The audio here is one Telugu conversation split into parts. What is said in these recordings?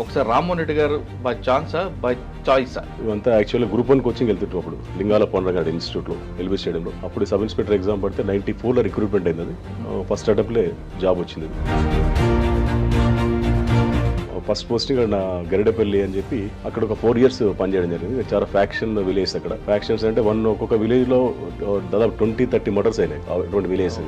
ఒకసారి రామ్మోహన్ రెడ్డి గారు బై ఛాన్సా బై చాయిసా? ఇవంతా యాక్చువల్గా గ్రూప్ 1 కోచింగ్ వెళ్తుంటాం అప్పుడు లింగాల పొండగాడు ఇన్స్టిట్యూట్లో ఎల్బీ స్టేడియంలో. అప్పుడు సబ్ ఇన్స్పెక్టర్ ఎగ్జామ్ పడితే 94లో రిక్రూట్మెంట్ అయింది. అది ఫస్ట్ అటెంప్ట్లే జాబ్ వచ్చింది. ఫస్ట్ పోస్టింగ్ నా గరిడపల్లి అని చెప్పి అక్కడ ఒక 4 years పనిచేయడం జరిగింది. చాలా ఫ్యాక్షన్ విలేజ్. అక్కడ ఫ్యాక్షన్స్ అంటే ఒక్కొక్క విలేజ్ లో దాదాపు 20-30 మర్డర్స్ అయినాయి అటువంటి విలేజ్.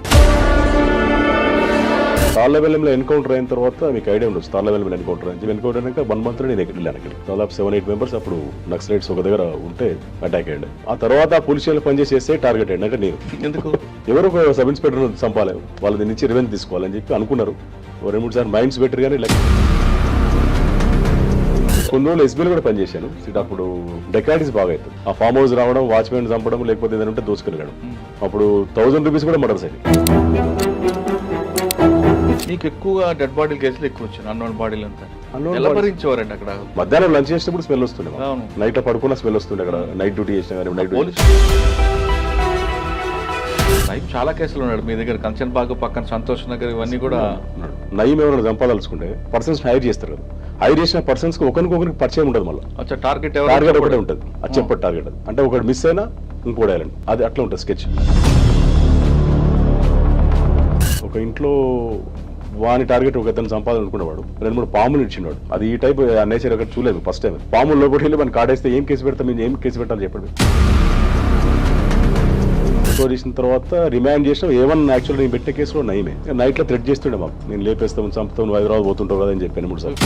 తాళ్ళబెల్లంలో ఎన్కౌంటర్ అయిన తర్వాత మీకు ఐడియా ఉండొచ్చు. తాళ్ళబెల్లంలో ఎన్కౌంటర్ అని చెప్పి ఎన్కౌంటర్ అయినాక 1 month నేను వెళ్ళాను. అక్కడ దాదాపు 7-8 members అప్పుడు నక్సలైట్స్ ఒక దగ్గర ఉంటే అటాక్ అయ్యాడు. ఆ తర్వాత పోలీస్ స్టేషన్ పనిచేసేస్తే టార్గెట్ అయ్యాడు. అంటే నేను ఎందుకు ఎవరో ఒక సబ్ ఇన్స్పెక్టర్ చంపాలి, వాళ్ళ నుంచి రివెంజ్ తీసుకోవాలని చెప్పి అనుకున్నారు. 2-3 సార్లు మైండ్స్ బెటర్ కానీ కొన్ని రోజులు ఎస్బీలో కూడా పనిచేశాను. అప్పుడు డెకాడిస్ బాగా అవుతుంది. ఆ ఫామ్ హౌస్ రావడం, వాచ్మెన్ చంపడం, లేకపోతే ఏదైనా ఉంటే దోచుకెళ్ళడం. అప్పుడు 1000 rupees కూడా మర్డర్స్ అయ్యి. మీకు ఎక్కువగా డెడ్ బాడీ కేసులు ఎక్కువ వచ్చాయి. అన్నోన్ బాడీలు అంతా ఎలా భరించేవారండి అక్కడ? మధ్యాహ్నం లంచ్ చేసినప్పుడు స్మెల్ వస్తుండే, అవును. నైట్ లో పడుకున్న స్మెల్ వస్తుండే. అక్కడ నైట్ డ్యూటీ చేసిన కానీ నైట్ చాలా కేసులు ఉన్నాడు మీ దగ్గర. కంచన్ బాగ్ పక్కన సంతోష్ నగర్ ఇవన్నీ కూడా. నయం ఎవరైనా చంపాదలుచుకుంటే పర్సన్స్ హైర్ చేస్తారు కదా. హైర్ చేసిన పర్సన్స్ కి ఒకరికి పరిచయం ఉండదు. మళ్ళీ టార్గెట్ ఒకటే ఉంటుంది. అది చెప్పటి టార్గెట్ అంటే ఒకటి మిస్ అయినా ఇంకోటి వేయాలండి. అది అట్లా ఉంటుంది స్కెచ్. ఒక ఇంట్లో వాని టార్గెట్ ఒక ఇతను చంపాలనుకునేవాడు 2-3 పాములు ఇచ్చినాడు. అది ఈ టైప్ నేచర్ అక్కడ చూడలేదు ఫస్ట్ టైం. పాముల్లో కూడా వెళ్ళి మన కాడేస్తే ఏం కేసు పెడతాం, మేము ఏం కేసు పెట్టాలి చెప్పండి. చేసిన తర్వాత రిమాండ్ చేసిన ఏమన్నా యాక్చువల్ నేను పెట్టే కేసులో నయమే. నైట్ లో థ్రెట్ చేస్తుండే మాకు, నేను లేపేస్తాను, చంపుతాను, నువ్వు హైదరాబాద్ పోతుంటావు కదా అని చెప్పాను 3 సార్లు.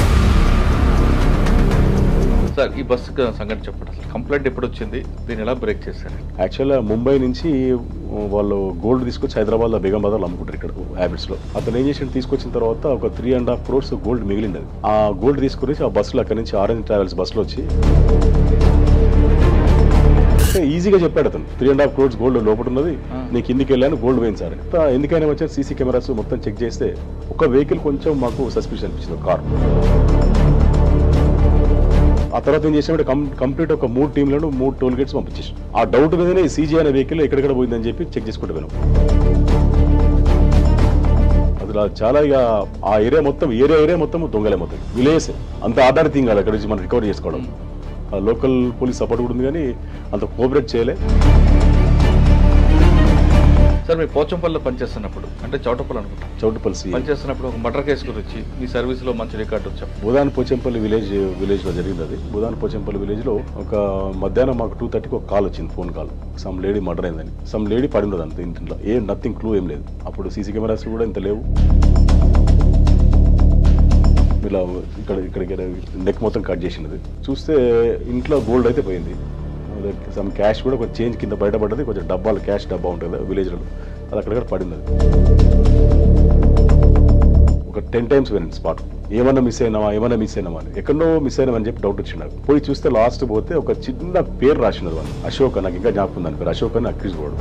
సార్ ఈ బస్సు సంఘటన చెప్పండి. అసలు కంప్లైంట్ ఎప్పుడు వచ్చింది, దీన్ని ఎలా బ్రేక్ చేశారు? యాక్చువల్గా ముంబై నుంచి వాళ్ళు గోల్డ్ తీసుకొచ్చి హైదరాబాద్లో బేగం బజార్లో అమ్ముకుంటారు ఇక్కడ హ్యాబిట్స్ లో. అతను ఏం చేసి తీసుకొచ్చిన తర్వాత ఒక 3.5 crores గోల్డ్ మిగిలింది. అది ఆ గోల్డ్ తీసుకుని ఆ బస్సులో అక్కడి నుంచి ఆరెంజ్ ట్రావెల్స్ బస్సులో వచ్చి ఈజీగా చెప్పాడు అతను. 3.5 crores గోల్డ్ లోపల ఉన్నది, నీకు కిందికి వెళ్ళాను, గోల్డ్ పోయింది సార్. ఎందుకైనా వచ్చారు సీసీ కెమెరాస్ మొత్తం చెక్ చేస్తే ఒక వెహికల్ కొంచెం మాకు సస్పిషన్ అనిపించింది, కార్. ఆ తర్వాత ఏం చేసినప్పుడు కంప్లీట్ ఒక 3 టీంలను 3 టోల్ గేట్స్ పంపించేసి ఆ డౌట్ మీదనే సీజీ అనే వెహికల్ ఎక్కడెక్కడ పోయిందని చెప్పి చెక్ చేసుకుంటూ పోయినాం. అసలు చాలా ఇక ఆ ఏరియా మొత్తం దొంగలే మొత్తం విలేజ్ అంత ఆధారిత కాదు. అక్కడ నుంచి మనం రికవర్ చేసుకోవడం. లోకల్ పోలీస్ సపోర్ట్ కూడా ఉంది కానీ అంత కోఆపరేట్ చేయలే. సార్ మీరు పోచంపల్లిలో పనిచేస్తున్నప్పుడు, అంటే చౌటపల్లి అనుకుంటా, చౌటపల్లి పనిచేస్తున్నప్పుడు ఒక మర్డర్ కేసు గురించి మీ సర్వీస్ లో మంచి రికార్డు వచ్చాం. బుధాన్ పోచంపల్లి విలేజ్ లో జరిగింది. అది బుధాన్ పోచంపల్లి విలేజ్ లో ఒక మధ్యాహ్నం మాకు 2:30కి ఒక కాల్ వచ్చింది, phone call. Some lady murder అయిందని. సమ్ లేడీ పడి ఉండదు అంత ఇంట్లో, నథింగ్ క్లూ ఏం లేదు. అప్పుడు సీసీ కెమెరాస్ కూడా ఇంత లేవు. ఇలా ఇక్కడ నెక్ మొత్తం కట్ చేసినది చూస్తే ఇంట్లో గోల్డ్ అయితే పోయింది. సమ్ క్యాష్ కూడా కొంచెం చేంజ్ కింద బయటపడ్డది. కొంచెం డబ్బాలు, క్యాష్ డబ్బా ఉంటుంది కదా విలేజ్లో, అది అక్కడక్కడ పడింది. అది ఒక 10 times పోయింది స్పాట్. ఏమన్నా మిస్ అయినామా అని, ఎక్కడో మిస్ అయినామని చెప్పి డౌట్ వచ్చింది నాకు. పోయి చూస్తే లాస్ట్ పోతే ఒక చిన్న పేరు రాసినది వాళ్ళు, అశోక్. నాకు ఇంకా జ్ఞాపకం ఉంది పేరు, అశోక్ అని అక్రీజ్ వాడు.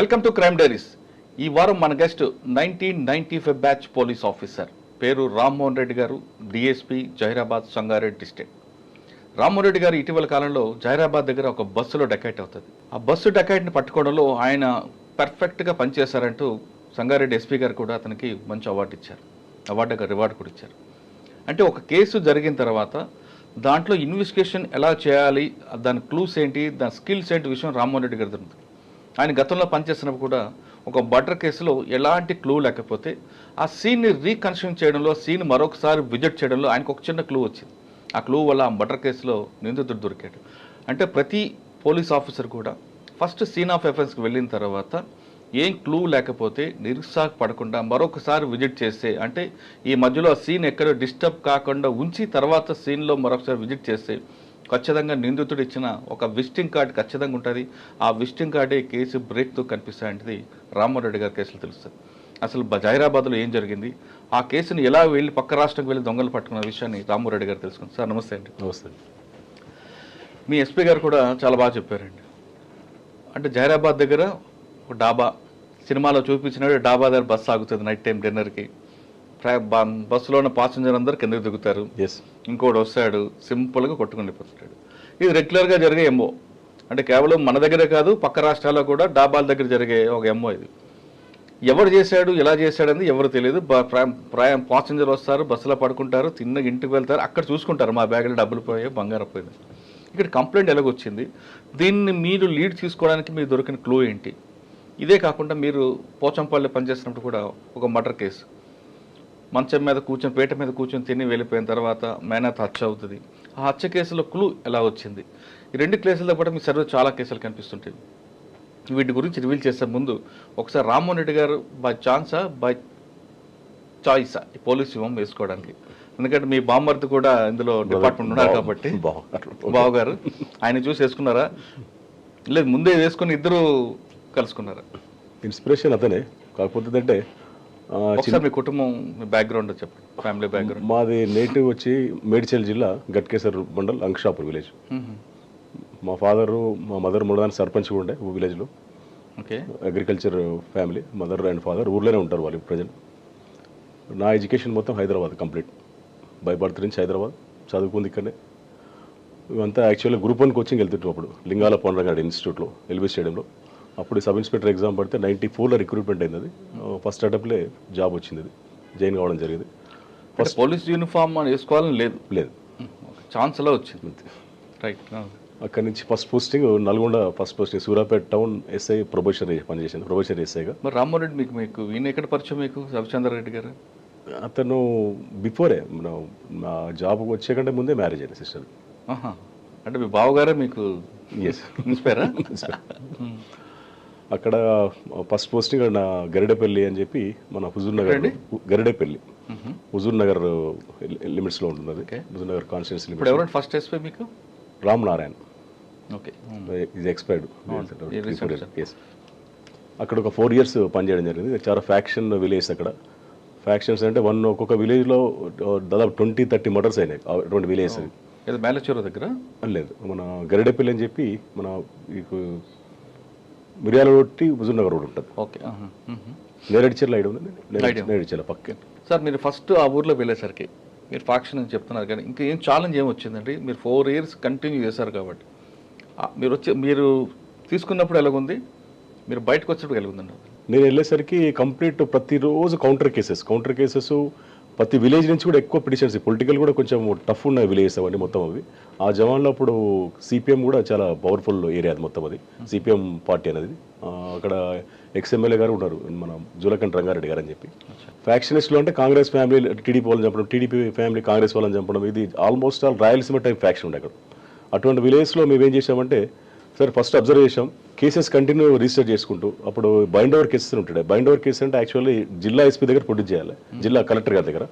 Welcome to crime diaries. ఈ వారం మన గెస్ట్ 1995 బ్యాచ్ పోలీస్ ఆఫీసర్, పేరు రామ్మోహన్ రెడ్డి గారు, డిఎస్పీ జహీరాబాద్ సంగారెడ్డి డిస్ట్రిక్ట్. రామ్మోహన్ రెడ్డి గారు ఇటీవల కాలంలో జహీరాబాద్ దగ్గర ఒక బస్సులో డకైట్ అవుతుంది. ఆ బస్సు డకైట్ని పట్టుకోవడంలో ఆయన పర్ఫెక్ట్గా పనిచేశారంటూ సంగారెడ్డి ఎస్పీ గారు కూడా అతనికి మంచి అవార్డు ఇచ్చారు. రివార్డు కూడా ఇచ్చారు. అంటే ఒక కేసు జరిగిన తర్వాత దాంట్లో ఇన్వెస్టిగేషన్ ఎలా చేయాలి, దాని క్లూస్ ఏంటి, దాని స్కిల్స్ ఏంటి విషయం రామ్మోహన్ రెడ్డి గారి దొరుకుతుంది. ఆయన గతంలో పనిచేస్తున్నప్పుడు కూడా ఒక మర్డర్ కేసులో ఎలాంటి క్లూ లేకపోతే ఆ సీన్ని రీకన్స్ట్రక్ట్ చేయడంలో, సీన్ మరొకసారి విజిట్ చేయడంలో ఆయనకు ఒక చిన్న క్లూ వచ్చింది. ఆ క్లూ వల్ల ఆ మర్డర్ కేసులో నిందితుడు దొరికాడు. అంటే ప్రతి పోలీస్ ఆఫీసర్ కూడా ఫస్ట్ సీన్ ఆఫ్ ఎఫెన్స్కి వెళ్ళిన తర్వాత ఏం క్లూ లేకపోతే నిరుత్సాహపడకుండా మరొకసారి విజిట్ చేస్తే, అంటే ఈ మధ్యలో ఆ సీన్ ఎక్కడ డిస్టర్బ్ కాకుండా ఉంచి తర్వాత సీన్లో మరొకసారి విజిట్ చేస్తే ఖచ్చితంగా నిందితుడు ఇచ్చిన ఒక విజిటింగ్ కార్డు ఖచ్చితంగా ఉంటుంది. ఆ విజిటింగ్ కార్డే కేసు బ్రేక్తో కనిపిస్తాయంటది రామ్మోహన్ రెడ్డి గారి కేసులు తెలుస్తుంది. అసలు జహీరాబాద్లో ఏం జరిగింది, ఆ కేసుని ఎలా వెళ్ళి పక్క రాష్ట్రంకి వెళ్ళి దొంగలు పట్టుకున్న విషయాన్ని రామ్మోహన్ రెడ్డి గారు తెలుసుకుంది. సార్ నమస్తే అండి. నమస్తే. మీ ఎస్పీ గారు కూడా చాలా బాగా చెప్పారండి. అంటే జహీరాబాద్ దగ్గర ఒక డాబా, సినిమాలో చూపించినట్టు డాబా దగ్గర బస్సు ఆగుతుంది నైట్ టైం డిన్నర్కి. బస్సులో ఉన్న పాసెంజర్ అందరు కిందకి దిగుతారు. ఇంకోటి వస్తాడు, సింపుల్గా కొట్టుకుని వెళ్ళిపోతాడు. ఇది రెగ్యులర్గా జరిగే ఎంఓ. అంటే కేవలం మన దగ్గరే కాదు, పక్క రాష్ట్రాల్లో కూడా డాబాల దగ్గర జరిగే ఒక ఎంఓ ఇది. ఎవరు చేశాడు ఎలా చేశాడని ఎవరు తెలియదు. పాసెంజర్ వస్తారు, బస్సులో పడుకుంటారు, తిన్నగా ఇంటికి వెళ్తారు, అక్కడ చూసుకుంటారు మా బ్యాగ్లో డబ్బులు పోయాయి, బంగారం పోయింది. ఇక్కడ కంప్లైంట్ ఎలాగొచ్చింది, దీన్ని మీరు లీడ్ తీసుకోవడానికి మీకు దొరికిన క్లూ ఏంటి? ఇదే కాకుండా మీరు పోచంపల్లి పనిచేసినప్పుడు కూడా ఒక మర్డర్ కేసు, మంచం మీద కూర్చొని పీట మీద కూర్చొని తిని వెళ్ళిపోయిన తర్వాత మేనత్ హత్య అవుతుంది. ఆ హత్య కేసులో క్లూ ఎలా వచ్చింది? ఈ 2 కేసులతో పాటు మీ సర్వే చాలా కేసులు కనిపిస్తుంటాయి. వీటి గురించి రివీల్ చేసే ముందు ఒకసారి రామ్మోహన్ రెడ్డి గారు బై ఛాన్సా బై చాయిసా ఈ పోలీస్ యూనిఫామ్ వేసుకోవడానికి? ఎందుకంటే మీ బామ్మర్ది కూడా ఇందులో డిపార్ట్మెంట్ ఉన్నారు కాబట్టి, బావగారు ఆయన చూసి వేసుకున్నారా లేదు ముందే వేసుకుని ఇద్దరు కలుసుకున్నారా? ఇన్స్పిరేషన్ అతనే. కాకపోతే అంటే ఒకసారి మీ కుటుంబం మీ బ్యాక్గ్రౌండ్ చెప్పండి, ఫ్యామిలీ బ్యాక్గ్రౌండ్. మాది నేటివ్ వచ్చి మేడ్చల్ జిల్లా గట్కేసర్ మండల్ అంక్షాపూర్ విలేజ్. మా ఫాదరు మా మదర్ మూడదాని సర్పంచ్ కూడా ఉండే విలేజ్లో. Okay. Agriculture family, mother and father ఊర్లోనే ఉంటారు వాళ్ళు ప్రజెంట్. నా ఎడ్యుకేషన్ మొత్తం హైదరాబాద్ కంప్లీట్, బై బర్త్ నుంచి హైదరాబాద్ చదువుకుంది ఇక్కడనే. ఇవంతా యాక్చువల్గా గ్రూప్ 1 కోచింగ్ వెళ్తుంటాం అప్పుడు లింగాల పోండ్రంగాడి ఇన్స్టిట్యూట్లో ఎల్బీ స్టేడియంలో. అప్పుడు సబ్ ఇన్స్పెక్టర్ ఎగ్జామ్ పడితే 94లో రిక్రూట్మెంట్ అయింది. అది ఫస్ట్ అటెంప్ట్లే జాబ్ వచ్చింది, అది జాయిన్ కావడం జరిగింది. ఫస్ట్ పోలీస్ యూనిఫామ్ అని వేసుకోవాలని లేదు, లేదు ఛాన్స్ అలా వచ్చింది. రైట్. అక్కడి నుంచి first posting Nalgonda, first posting Suryapet town SI probationary పనిచేసాను, ప్రొబేషనరీ ఎస్ఐగా. మరి రామ్మోహన్ రెడ్డి మీకు ఈయన ఎక్కడ పరిచయం మీకు? రవిచంద్రారెడ్డి గారు అతను బిఫోరే నా జాబ్కి వచ్చే కంటే ముందే మ్యారేజ్ అయింది సిస్టర్. అంటే మీ బావగారే మీకు ఇన్స్పైరా? అక్కడ ఫస్ట్ పోస్టింగ్ నా గరిడేపల్లి అని చెప్పి మన హుజూర్ నగర్, గరిడేపల్లి హుజూర్ నగర్ లిమిట్స్లో ఉంటుంది. అది హుజూర్ నగర్ కాన్స్టిట్యూన్సీ లిమిట్స్. ఎవరైనా ఫస్ట్ ఎస్పీ మీకు? Ram Narayan. Okay. Is expired. అక్కడ ఒక 4 years పనిచేయడం జరిగింది. చాలా ఫ్యాక్షన్ విలేజ్ అక్కడ. ఫ్యాక్షన్స్ అంటే ఒక్కొక్క విలేజ్లో దాదాపు 20-30 మర్డర్స్ అయినాయి అటువంటి విలేజ్. అది మేలచూరు దగ్గర లేదు, మన గరిడేపల్లి అని చెప్పి మన మిర్యాల రోడ్డు హుజూర్ నగర్ రోడ్ ఉంటుంది. ఓకే. నేరేడుచెర్ల ఐడియా ఉంది, నేరేడుచెర్ల పక్కన. సార్ మీరు ఫస్ట్ ఆ ఊర్లో వెళ్ళేసరికి మీరు ఫ్యాక్షన్ అని చెప్తున్నారు కానీ ఇంకా ఏం ఛాలెంజ్ ఏమి వచ్చిందండి? మీరు 4 years కంటిన్యూ చేశారు కాబట్టి మీరు తీసుకున్నప్పుడు ఎలాగుంది, మీరు బయటకు వచ్చినప్పుడు ఎలాగుందండి? నేను వెళ్ళేసరికి కంప్లీట్ ప్రతిరోజు కౌంటర్ కేసెస్ ప్రతి విలేజ్ నుంచి కూడా ఎక్కువ పిటిషన్స్. పొలిటికల్ కూడా కొంచెం టఫ్ ఉన్న విలేజెస్ అవన్నీ మొత్తం అవి. ఆ జవాన్లో అప్పుడు సిపిఎం కూడా చాలా పవర్ఫుల్ ఏరియా అది మొత్తం. అది సిపిఎం పార్టీ అనేది. అక్కడ ఎక్స్ఎమ్మెల్యే గారు ఉన్నారు మన జూలకంఠ రంగారెడ్డి గారు అని చెప్పి. ఫ్యాక్షనిస్ట్లో అంటే కాంగ్రెస్ ఫ్యామిలీ టీడీపీ వాళ్ళని చంపడం, టీడీపీ ఫ్యామిలీ కాంగ్రెస్ వాళ్ళని చంపడం, ఇది almost all Rayalaseema type faction ఉండే అక్కడ. అటువంటి విలేజ్లో మేము ఏం చేసామంటే సార్ ఫస్ట్ అబ్జర్వ్ చేసాం, కేసెస్ కంటిన్యూ రిజిస్టర్ చేసుకుంటూ. అప్పుడు బైండ్ ఓవర్ కేసెస్ ఉంటాయి. బైండ్ ఓవర్ కేసు అంటే యాక్చువల్లీ జిల్లా ఎస్పీ దగ్గర ప్రొడ్యూస్ చేయాలి, జిల్లా కలెక్టర్ గారి దగ్గర.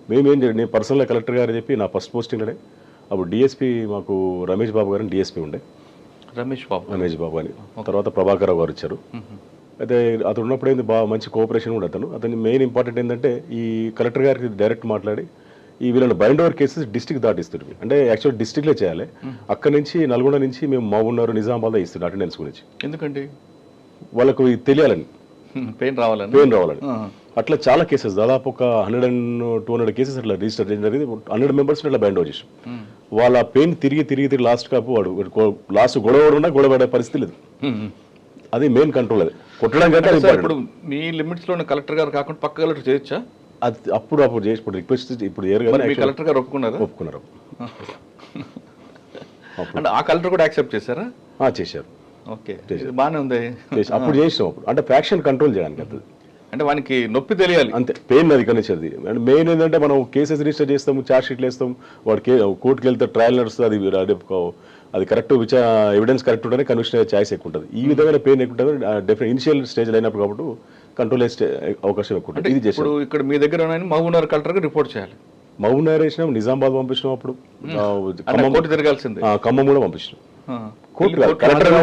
మేమేం చేయాలి, నేను పర్సనల్గా కలెక్టర్ గారు చెప్పి నా ఫస్ట్ పోస్టింగ్లోనే అప్పుడు డిఎస్పీ మాకు రమేష్ బాబు గారు డిఎస్పీ ఉండే. రమేష్ బాబు అని తర్వాత ప్రభాకర్ రావు గారు వచ్చారు. అయితే అతను ఉన్నప్పుడు ఏంది బాగా మంచి కోఆపరేషన్ కూడా. అతని మెయిన్ ఇంపార్టెంట్ ఏంటంటే ఈ కలెక్టర్ గారికి డైరెక్ట్ మాట్లాడి ఈ వీళ్ళని బైండ్ ఓవర్ కేసెస్ డిస్ట్రిక్ట్ దాటిస్తుంది. అంటే యాక్చువల్ డిస్ట్రిక్ట్లో చేయాలి. అక్కడ నుంచి నల్గొండ నుంచి మేము మహబూబ్నగర్ నిజామాబాద్ ఇస్తుంది అటెండెన్స్ గురించి. ఎందుకంటే వాళ్ళకు తెలియాలని, పెయిన్ రావాలని. అట్లా చాలా కేసెస్ దాదాపు ఒక 100-200 కేసెస్ అట్లా రిజిస్టర్ చేయడం జరిగింది. 100 members అట్లా బైండ్ ఓవర్ చేసాం. వాళ్ళ పెయిన్ తిరిగి లాస్ట్ కాపు వాడు లాస్ట్ గొడవ పడే పరిస్థితి లేదు. అది మెయిన్ కంట్రోల్. అది కొట్టడం కంటే ఇప్పుడు మీ లిమిట్స్ లో కలెక్టర్ గారు కాకుండా పక్క కలెక్టర్ చేయొచ్చా? అది అప్పుడు చేసి ఇప్పుడు రిక్వెస్ట్ ఇప్పుడు కలెక్టర్ గారు ఒప్పుకున్నారు. ఆ కలెక్టర్ కూడా యాక్సెప్ట్ చేశారా? చేశారు. ఓకే, బాగానే ఉంది. అప్పుడు చేసినాం. అప్పుడు అంటే ఫ్యాక్షన్ కంట్రోల్ చేయడానికి. అది అంటే వానికి నొప్పి తెలియాలి అంతే, పెయిన్ అది కనిపించేది. అండ్ మెయిన్ ఏంటంటే మనం కేసెస్ రిజిస్టర్ చేస్తాము, ఛార్జ్ షీట్లు వేస్తాం, వాడికి కోర్టుకి వెళ్తే ట్రయల్ నడుస్తుంది. అది కరెక్ట్ ఎవిడెన్స్ కరెక్ట్ ఉంటేనే కన్విక్షన్ ఛాయిస్ ఎక్కువ ఉంటుంది. ఈ విధమైన పెయిన్ ఎక్కువ ఉంటుంది. డెఫినెట్ ఇనిషియల్ స్టేజ్ అయినప్పుడు కాబట్టి కంట్రోల్ అవకాశం ఎక్కువ ఉంటుంది. ఇది చేసి ఇక్కడ మీ దగ్గర మహబూబ్నగర్ కలెక్టర్కి రిపోర్ట్ చేయాలి. మహబూబ్నగర్ వేసినాం, నిజామాబాద్ పంపించినాం, అప్పుడు తిరగాల్సింది, ఖమ్మం కూడా పంపించినాం. కలెక్టర్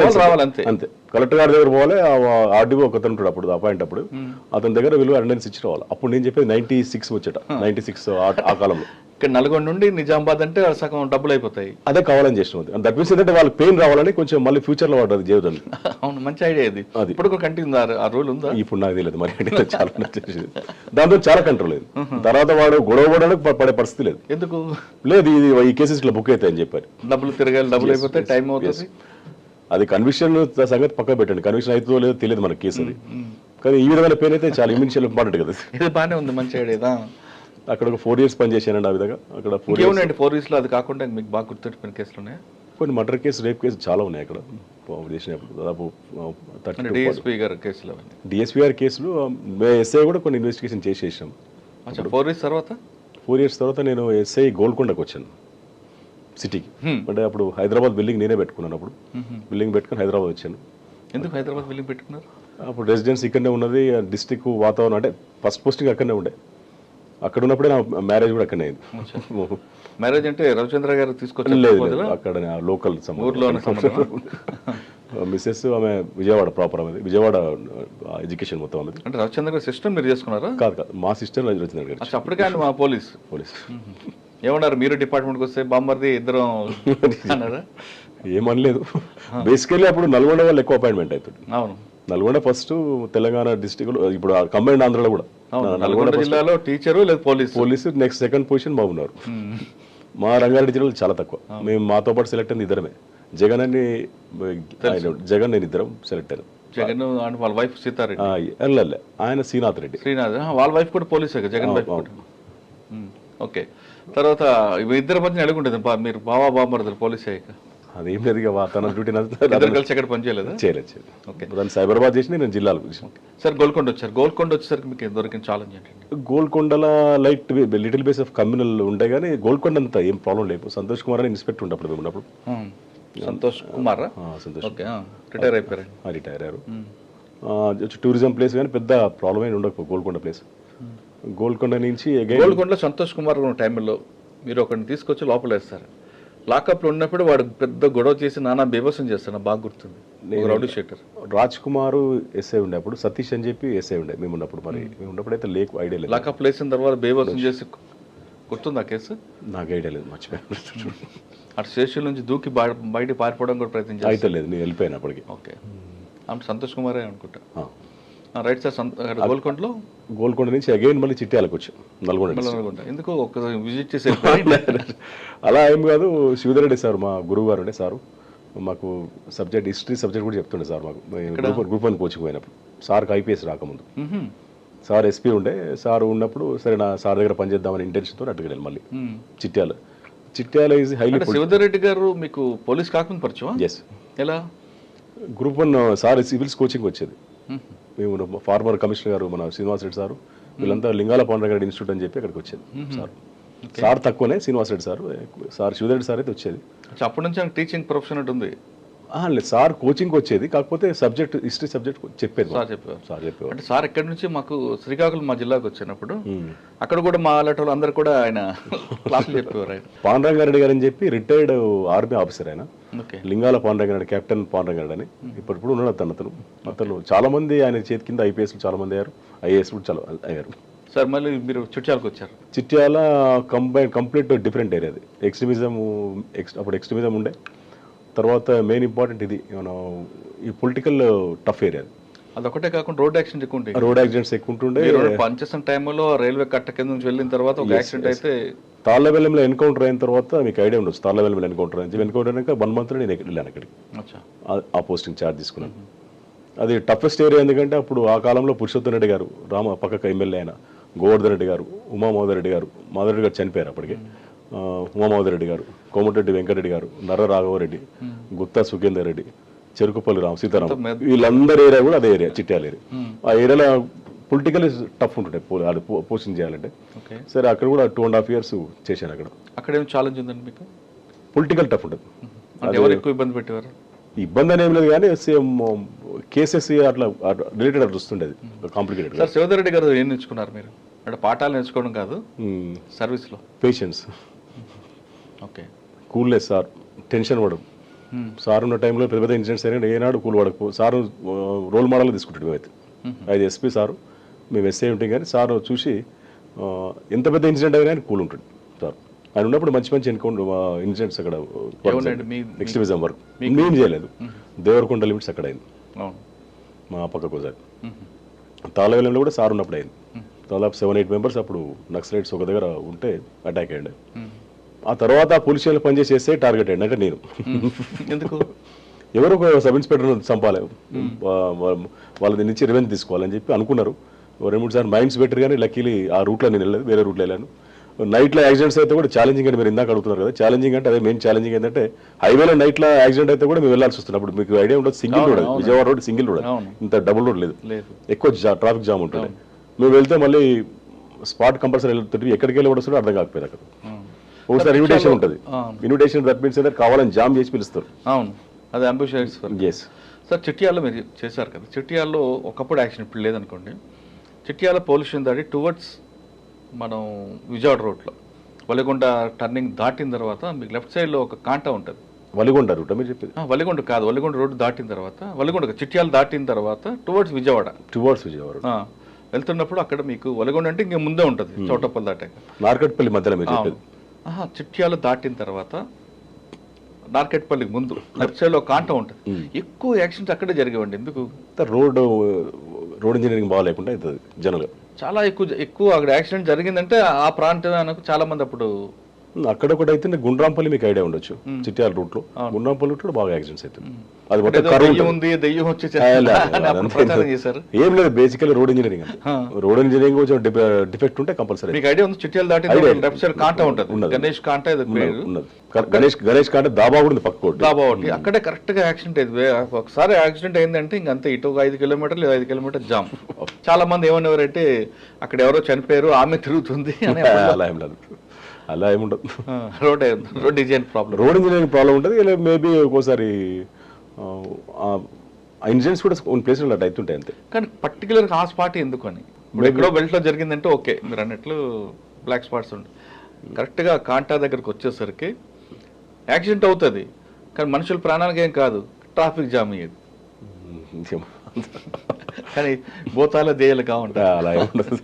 అంతే, కలెక్టర్ గారి దగ్గర పోవాలి. ఆర్డీఓ ఒకతను ఉంటాడు అప్పుడు అపాయింట్, అప్పుడు అతని దగ్గర వీళ్ళు అటెండెన్స్ ఇచ్చి రావాలి. అప్పుడు నేను చెప్పేది 96 వచ్చేట, 96 ఆ కాలంలో. ఇక్కడ నల్గొండ నుండి నిజామాబాద్ అంటే సగం డబ్బులు అయిపోతాయి. అదే కావాలని చేసిన. దట్ మీన్స్ ఏంటంటే వాళ్ళకి పెయిన్ రావాలని కొంచెం మళ్ళీ ఫ్యూచర్ లో వాడు జీవితాన్ని. అవును, మంచి ఐడియా ఇది. అది ఇప్పుడు కంటిన్యూ ఆ రూల్ ఉందా? ఇప్పుడు నాకు తెలియదు మరి. చాలా దాంతో చాలా కంట్రోల్ అయింది. తర్వాత వాడు గొడవ పడడానికి పడే పరిస్థితి లేదు. ఎందుకు లేదు, ఇది ఈ కేసెస్ ఇట్లా బుక్ అవుతాయని చెప్పారు. డబ్బులు తిరగాలి, డబ్బులు అయిపోతే టైం అవుతుంది. అది కన్విక్షన్ సంగతి పక్క పెట్టండి, కన్విక్షన్ అవుతుందో లేదో తెలియదు మనకి కేసు. అది కానీ ఈ విధమైన పేరు అయితే చాలా ఇమినిషియల్ ఇంపార్టెంట్ కదా. ఇది బాగానే ఉంది, మంచి ఐడియా. అక్కడ ఒక 4 years పనిచేసానండి ఆ విధంగా. అక్కడ 4 years. ఏమున్నాయండి 4 yearsలో అది కాకుండా మీకు బాగా గుర్తుండిపోయిన కేసులు ఉన్నాయా? కొన్ని మర్డర్ కేసు, రేప్ కేసు చాలా ఉన్నాయి అక్కడ చేసినప్పుడు. దాదాపు 30 డిఎస్పీ గారి కేసులు అవన్నీ. డిఎస్పీ గారి కేసులు ఎస్ఐ కూడా కొన్ని ఇన్వెస్టిగేషన్ చేసేసాం. 4 years తర్వాత 4 years తర్వాత నేను ఎస్ఐ గోల్కొండకు వచ్చాను సిటీకి. అంటే అప్పుడు హైదరాబాద్ బిల్డింగ్ నేనే పెట్టుకున్నాను. అప్పుడు బిల్డింగ్ పెట్టుకుని హైదరాబాద్ వచ్చాను. ఎందుకు హైదరాబాద్ బిల్డింగ్ పెట్టుకున్నారు? అప్పుడు రెసిడెన్స్ ఇక్కడనే ఉన్నది, డిస్ట్రిక్ట్ వాతావరణం అంటే ఫస్ట్ పోస్టింగ్ అక్కడనే ఉండే. అక్కడ ఉన్నప్పుడే నా మ్యారేజ్ కూడా అక్కడనే అయింది. మ్యారేజ్ అంటే రవిచంద్ర గారు తీసుకొచ్చారు? లేదు, అక్కడ లోకల్ ఊర్లో మిస్సెస్ ఆమె విజయవాడ ప్రాపర్, ఆమె విజయవాడ ఎడ్యుకేషన్ మొత్తం ఆమెది. అంటే రవిచంద్ర గారి సిస్టర్ మీరు చేసుకున్నారా? కాదు కాదు, మా సిస్టర్ రవిచంద్ర గారు. అప్పటికే ఆయన మా పోలీస్ ఏమన్నారు? మీరు డిపార్ట్మెంట్కి వస్తే బామ్మర్ది ఇద్దరం అన్నారా? ఏమనలేదు. బేసికల్లీ అప్పుడు నల్గొండ వాళ్ళు ఎక్కువ అపాయింట్మెంట్ అవుతుంది. అవును, నల్గొండ ఫస్ట్, తెలంగాణ డిస్ట్రిక్ట్, ఇప్పుడు కంబైన్డ్ ఆంధ్రలో కూడా నల్గొండ జిల్లాలో టీచరు లేదు పోలీసు నెక్స్ట్ సెకండ్ పొజిషన్ బాగున్నారు. మా రంగారెడ్డి జిల్లాలో చాలా తక్కువ. మేము మాతో పాటు సెలెక్ట్ అయింది ఇద్దరమే. జగన్ అని జగన్ నేను ఇద్దరం సెలెక్ట్ అయ్యాను. జగన్ వాళ్ళ వైఫ్ సీతారెడ్డి, ఆయన శ్రీనాథ్ రెడ్డి. శ్రీనాథ్ వాళ్ళ వైఫ్ కూడా పోలీసే, జగన్ వైఫ్ కూడా. ఓకే, తర్వాత ఇద్దరి మధ్య ఎలాగుంటుంది మీరు బావా బామ్మర్దరు పోలీస్ అయ్యాక? అదేం లేదు, ఇక తన డ్యూటీ కలిసి ఎక్కడ పని చేయలేదు? చేయలేదు. ఓకే, దాన్ని సైబరాబాద్ చేసి నేను జిల్లాలో చూసాను. సార్ గోల్కొండ వచ్చారు. గోల్కొండ వచ్చేసరికి మీకు దొరికిన ఛాలెంజ్ ఏంటండి? గోల్కొండలో light little base of communal ఉండే, కానీ గోల్కొండ అంతా ఏం ప్రాబ్లం లేదు. సంతోష్ కుమార్ అని ఇన్స్పెక్టర్ ఉన్నప్పుడు మేము ఉన్నప్పుడు. సంతోష్ కుమార్ సంతోష్ రిటైర్ అయిపోయారు. రిటైర్ అయ్యారు. టూరిజం ప్లేస్ కానీ పెద్ద ప్రాబ్లం అయినా ఉండకపో గోల్కొండ ప్లేస్. గోల్కొండ నుంచి గోల్కొండలో సంతోష్ కుమార్ ఉన్న టైంలో మీరు ఒకరిని తీసుకొచ్చి లోపల వేస్తారు. లాకప్లో ఉన్నప్పుడు వాడు పెద్ద గొడవ చేసి నానా బీభత్సం చేస్తాను, బాగా గుర్తుంది. Rowdy sheeter Raj Kumar SI ఉండే అప్పుడు, సతీష్ అని చెప్పి ఎస్ఐ ఉండే మేము ఉన్నప్పుడు. మరి మేము ఉన్నప్పుడు అయితే ఐడియా లేదు. లాకప్ వేసిన తర్వాత బీభత్సం చేసి గుర్తుంది ఆ కేసు? నాకు ఐడియా లేదు, మర్చిపోయాను. అటు స్టేషన్ నుంచి దూకి బయట పారిపోవడం కూడా ప్రయత్నం అయితే లేదు, నేను వెళ్ళిపోయాను అప్పటికి. ఓకే, సంతోష్ కుమారే అనుకుంటా. Right sir. గోల్కొండ నుంచి అగైన్ మళ్ళీ చిట్యాలకు వచ్చాం నల్గొండ. ఎందుకు ఒక విజిట్ చేసే అలా ఏం కాదు. శివధరెడ్డి సార్ మా గురువు గారు ఉండే సారు, మాకు సబ్జెక్ట్ హిస్టరీ సబ్జెక్ట్ కూడా చెప్తుండే సార్ మాకు. గ్రూప్ 1 కోచింగ్ పోయినప్పుడు సార్కి ఐపీఎస్ రాకముందు సార్ ఎస్పీ ఉండే. సార్ ఉన్నప్పుడు సరే నా సార్ దగ్గర పనిచేద్దామని ఇంటెన్షన్తో అట్టుకెళ్ళాను మళ్ళీ చిట్యాల ఈజ్ హైలీ. శివధరెడ్డి గారు మీకు పోలీస్ కాకుండా పరిచయం? ఎస్. ఎలా? గ్రూప్ 1 సార్ సివిల్స్ కోచింగ్ వచ్చేది. మేము ఫార్మర్ కమిషనర్ గారు మన శ్రీనివాస్ రెడ్డి సారు వీళ్ళంతా లింగాల పాండ్రంగారెడ్డి ఇన్స్టిట్యూట్ అని చెప్పి అక్కడికి వచ్చేది. సార్ తక్కువనే, శ్రీనివాస్ రెడ్డి సార్ శివరెడ్డి సార్ అయితే వచ్చేది. అప్పటి నుంచి టీచింగ్ ప్రొఫెషన్ ఉంటుంది? లేదు, సార్ కోచింగ్ వచ్చేది, కాకపోతే సబ్జెక్ట్ హిస్టరీ సబ్జెక్ట్ చెప్పేది. సార్ చెప్పేవారు. అంటే సార్ ఎక్కడి నుంచి మాకు శ్రీకాకుళం మా జిల్లాకు వచ్చినప్పుడు అక్కడ కూడా మా అలాంటి అందరు కూడా ఆయన క్లాసులు చెప్పేవారు. ఆయన పాండ్రంగారెడ్డి గారు అని చెప్పి రిటైర్డ్ ఆర్మీ ఆఫీసర్. ఆయన లింగాల పాండ్రంగారెడ్డి, కెప్టెన్ పాండ్రంగారెడ్డి అని ఇప్పుడు ఉన్నాడు అతను. చాలా మంది ఆయన చేతి కింద ఐపీఎస్ చాలా మంది అయ్యారు, ఐఏఎస్ కూడా చాలా అయ్యారు. సార్ మళ్ళీ మీరు చిట్యాలకు వచ్చారు. చిట్యాల కంప్లీట్ డిఫరెంట్ ఏరియా అది. అప్పుడు ఎక్స్ట్రీమిజం ఉండే. తర్వాత మెయిన్ ఇంపార్టెంట్ ఇది ఈ పొలిటికల్ టఫ్ ఏరియా. అదొకటే కాకుండా రోడ్ యాక్సిడెంట్ ఎక్కువ ఉంటాయి. రోడ్ యాక్సిడెంట్స్ ఎక్కువ ఉంటుండే. పనిచేసిన టైంలో రైల్వే కట్ట కింద నుంచి వెళ్ళిన తర్వాత ఒక యాక్సిడెంట్ అయితే తాళ్ళబెల్లంలో ఎన్కౌంటర్ అయిన తర్వాత మీకు ఐడియా ఉండొచ్చు. తాళ్ళబెల్లంలో ఎన్కౌంటర్ అయినాక 1 month నేను వెళ్ళాను అక్కడికి. ఆ పోస్టింగ్ ఛార్జ్ తీసుకున్నాను. అది టఫెస్ట్ ఏరియా, ఎందుకంటే అప్పుడు ఆ కాలంలో పురుషోత్తమ్ రెడ్డి గారు పక్కకు ఎమ్మెల్యే అయిన గోవర్ధన్ రెడ్డి గారు, మాధవరెడ్డి గారు చనిపోయారు అప్పటికి. మాధవరెడ్డి గారు, కోమటిరెడ్డి వెంకటరెడ్డి గారు, నర్ర రాఘవరెడ్డి, గుత్తా సుఖేందర్ రెడ్డి, చెరుకుపల్లి సీతారాం, వీళ్ళందరి ఏరియా కూడా అదే ఏరియా, చిట్యాల ఏరియా. ఆ ఏరియాలో పొలిటికల్ టఫ్ ఉంటుండే పోస్టింగ్ చేయాలంటే. సరే అక్కడ కూడా 2.5 years చేశాను. అక్కడ ఏం ఛాలెంజ్ ఉందండి మీకు? పొలిటికల్ టఫ్ ఉంటుంది. ఎవరు ఎక్కువ ఇబ్బంది పెట్టేవారు? ఇబ్బంది అని ఏం లేదు, కానీ కేసెస్ అట్లా రిలేటెడ్ అట్లా వస్తుండేది, కాంప్లికేటెడ్. సార్ శివధరెడ్డి గారు ఏం నేర్చుకున్నారు మీరు? అంటే పాఠాలు నేర్చుకోవడం కాదు, సర్వీస్లో patience, okay, coolness. Sir tension పడడం. సార్ ఉన్న టైంలో పెద్ద ఇన్సిడెంట్స్ అయినా ఏనాడు కూల్ పడకపో. సార్ రోల్ మోడల్గా తీసుకుంటాడు. మేమైతే అది ఎస్పీ సారు, మేము ఎస్ఐ ఉంటాం, కానీ సార్ చూసి ఎంత పెద్ద ఇన్సిడెంట్ అయినా ఆయన కూల్ ఉంటాడు. సార్ ఆయన ఉన్నప్పుడు మంచి ఇన్సిడెంట్స్ అక్కడ ఎక్స్ట్రీమిజం వర్క్ మేము చేయలేదు. దేవరకొండ లిమిట్స్ అక్కడ అయింది, మా పక్కకు ఒకసారి. తాళవేలంలో కూడా సార్ ఉన్నప్పుడు అయింది. దాదాపు 7-8 members అప్పుడు నక్సలైట్స్ ఒక దగ్గర ఉంటే అటాక్ అయ్యండి. ఆ తర్వాత పోలీస్ స్టేషన్లో పనిచేసేస్తే టార్గెట్ అయ్యండి. అంటే నేను ఎందుకు ఎవరో ఒక సబ్ ఇన్స్పెక్టర్ చంపాలి, వాళ్ళ నుంచి రివెంజ్ తీసుకోవాలని చెప్పి అనుకున్నారు. 2-3 సార్లు మైండ్స్ బెటర్ కానీ లక్కీలీ ఆ రూట్లో నేను వెళ్ళలేదు, వేరే రూట్లో వెళ్ళాను. నైట్లో యాక్సిడెంట్స్ అయితే కూడా ఛాలెంజింగ్ అని మీరు ఇందాక అడుగుతున్నారు కదా, ఛాలెంజింగ్ అంటే అదే మెయిన్ ఛాలెంజింగ్ ఏంటంటే హైవేలో నైట్లో యాక్సిడెంట్ అయితే కూడా మేము వెళ్ళాల్సి వస్తుంది. అప్పుడు మీకు ఐడియా ఉండదు, single road, Vijayawada road single road, ఇంత డబుల్ రోడ్ లేదు, ఎక్కువ ట్రాఫిక్ జామ్ ఉంటుంది. మేము వెళ్తే మళ్ళీ స్పాట్ కంపల్సరీ వెళ్తుంటే ఎక్కడికి వెళ్ళి వస్తుందో అర్థం కాకపోయింది. అక్కడ ఒకసారి ఇన్విటేషన్ ఉంటుంది, ఇన్విటేషన్ దట్ మీన్స్ ఏంటంటే కావాలని జామ్ చేసి పిలుస్తారు. అవును, అది అంబుషన్స్. ఎస్ సార్, చిట్యాలలో మీరు చేశారు కదా, చిట్యాలలో ఒకప్పుడు యాక్షన్ ఇప్పుడు లేదనుకోండి, చిట్యాల పొల్యూషన్ దాడి టువర్డ్స్ మనం విజయవాడ రోడ్లో వలిగొండ టర్నింగ్ దాటిన తర్వాత మీకు లెఫ్ట్ సైడ్లో ఒక కాంటా ఉంటుంది. వలిగొండ రూట్ మీరు చెప్పేది? వలిగొండ కాదు, వలిగొండ రోడ్డు దాటిన తర్వాత, వలిగొండ చిట్యాలు దాటిన తర్వాత టువర్డ్స్ విజయవాడ వెళ్తున్నప్పుడు అక్కడ మీకు వలిగొండ అంటే ఇంకా ముందే ఉంటుంది, చౌటప్పల్ దాటాక నార్కట్పల్లి మధ్యలో మీరు చెప్పేది. చిట్యాలు దాటిన తర్వాత నార్కెట్పల్లికి ముందు లెఫ్ట్ సైడ్ లో కాంటా ఉంటుంది. ఎక్కువ యాక్సిడెంట్స్ అక్కడే జరిగేవండి. ఎందుకు? రోడ్ ఇంజనీరింగ్ బాగాలేకుండా అవుతుంది జనరల్గా. చాలా ఎక్కువ అక్కడ యాక్సిడెంట్ జరిగిందంటే ఆ ప్రాంతం చాలా మంది అప్పుడు అక్కడ ఒకటి అయితే గుండ్రాంపల్లి మీకు ఐడియా ఉండొచ్చు, చిట్యాల రూట్ లో గుండ్రాంపల్లి రూట్ లో బాగా యాక్సిడెంట్స్ అవుతుంది. అది ఏం లేదు, basically road engineering. Road engineering కొంచెం డిఫెక్ట్ ఉంటే కంపల్సరీ. మీకు ఐడియా ఉంది, చిట్యాల దాటి లెఫ్ట్ సైడ్ కాంటా ఉంటుంది, గణేష్ కాంటా ఉన్నది. గణేష్ కాంటా దాబా కూడా ఉంది, పక్క దాబా ఒకటి, అక్కడే కరెక్ట్ గా యాక్సిడెంట్ అయింది. ఒకసారి యాక్సిడెంట్ అయిందంటే ఇంకంతే, ఇటు 5 కిలోమీటర్లు 5 కిలోమీటర్ జామ్. చాలా మంది ఏమనేవారంటే అక్కడ ఎవరో చనిపోయారు, ఆమె తిరుగుతుంది అని. అలా ఏం లేదు, అలా ఏముండదు. Road design problem, road engineering problem ఉంటుంది. మేబీ ఒక్కోసారి ఇంజిన్స్ కూడా కొన్ని ప్లేస్లో అట్లా అవుతుంటాయి అంతే. కానీ పర్టికులర్గా ఆ స్పాట్ ఎందుకు అని, ఎక్కడో బెల్ట్లో జరిగిందంటే ఓకే, మీరు అన్నట్లు బ్లాక్ స్పాట్స్ ఉంటాయి. కరెక్ట్గా కాంటా దగ్గరకు వచ్చేసరికి యాక్సిడెంట్ అవుతుంది, కానీ మనుషుల ప్రాణానికి ఏం కాదు, ట్రాఫిక్ జామ్ అయ్యేది. కానీ భూతాల దేయాలుగా ఉంటాయి. అలా ఉండదు.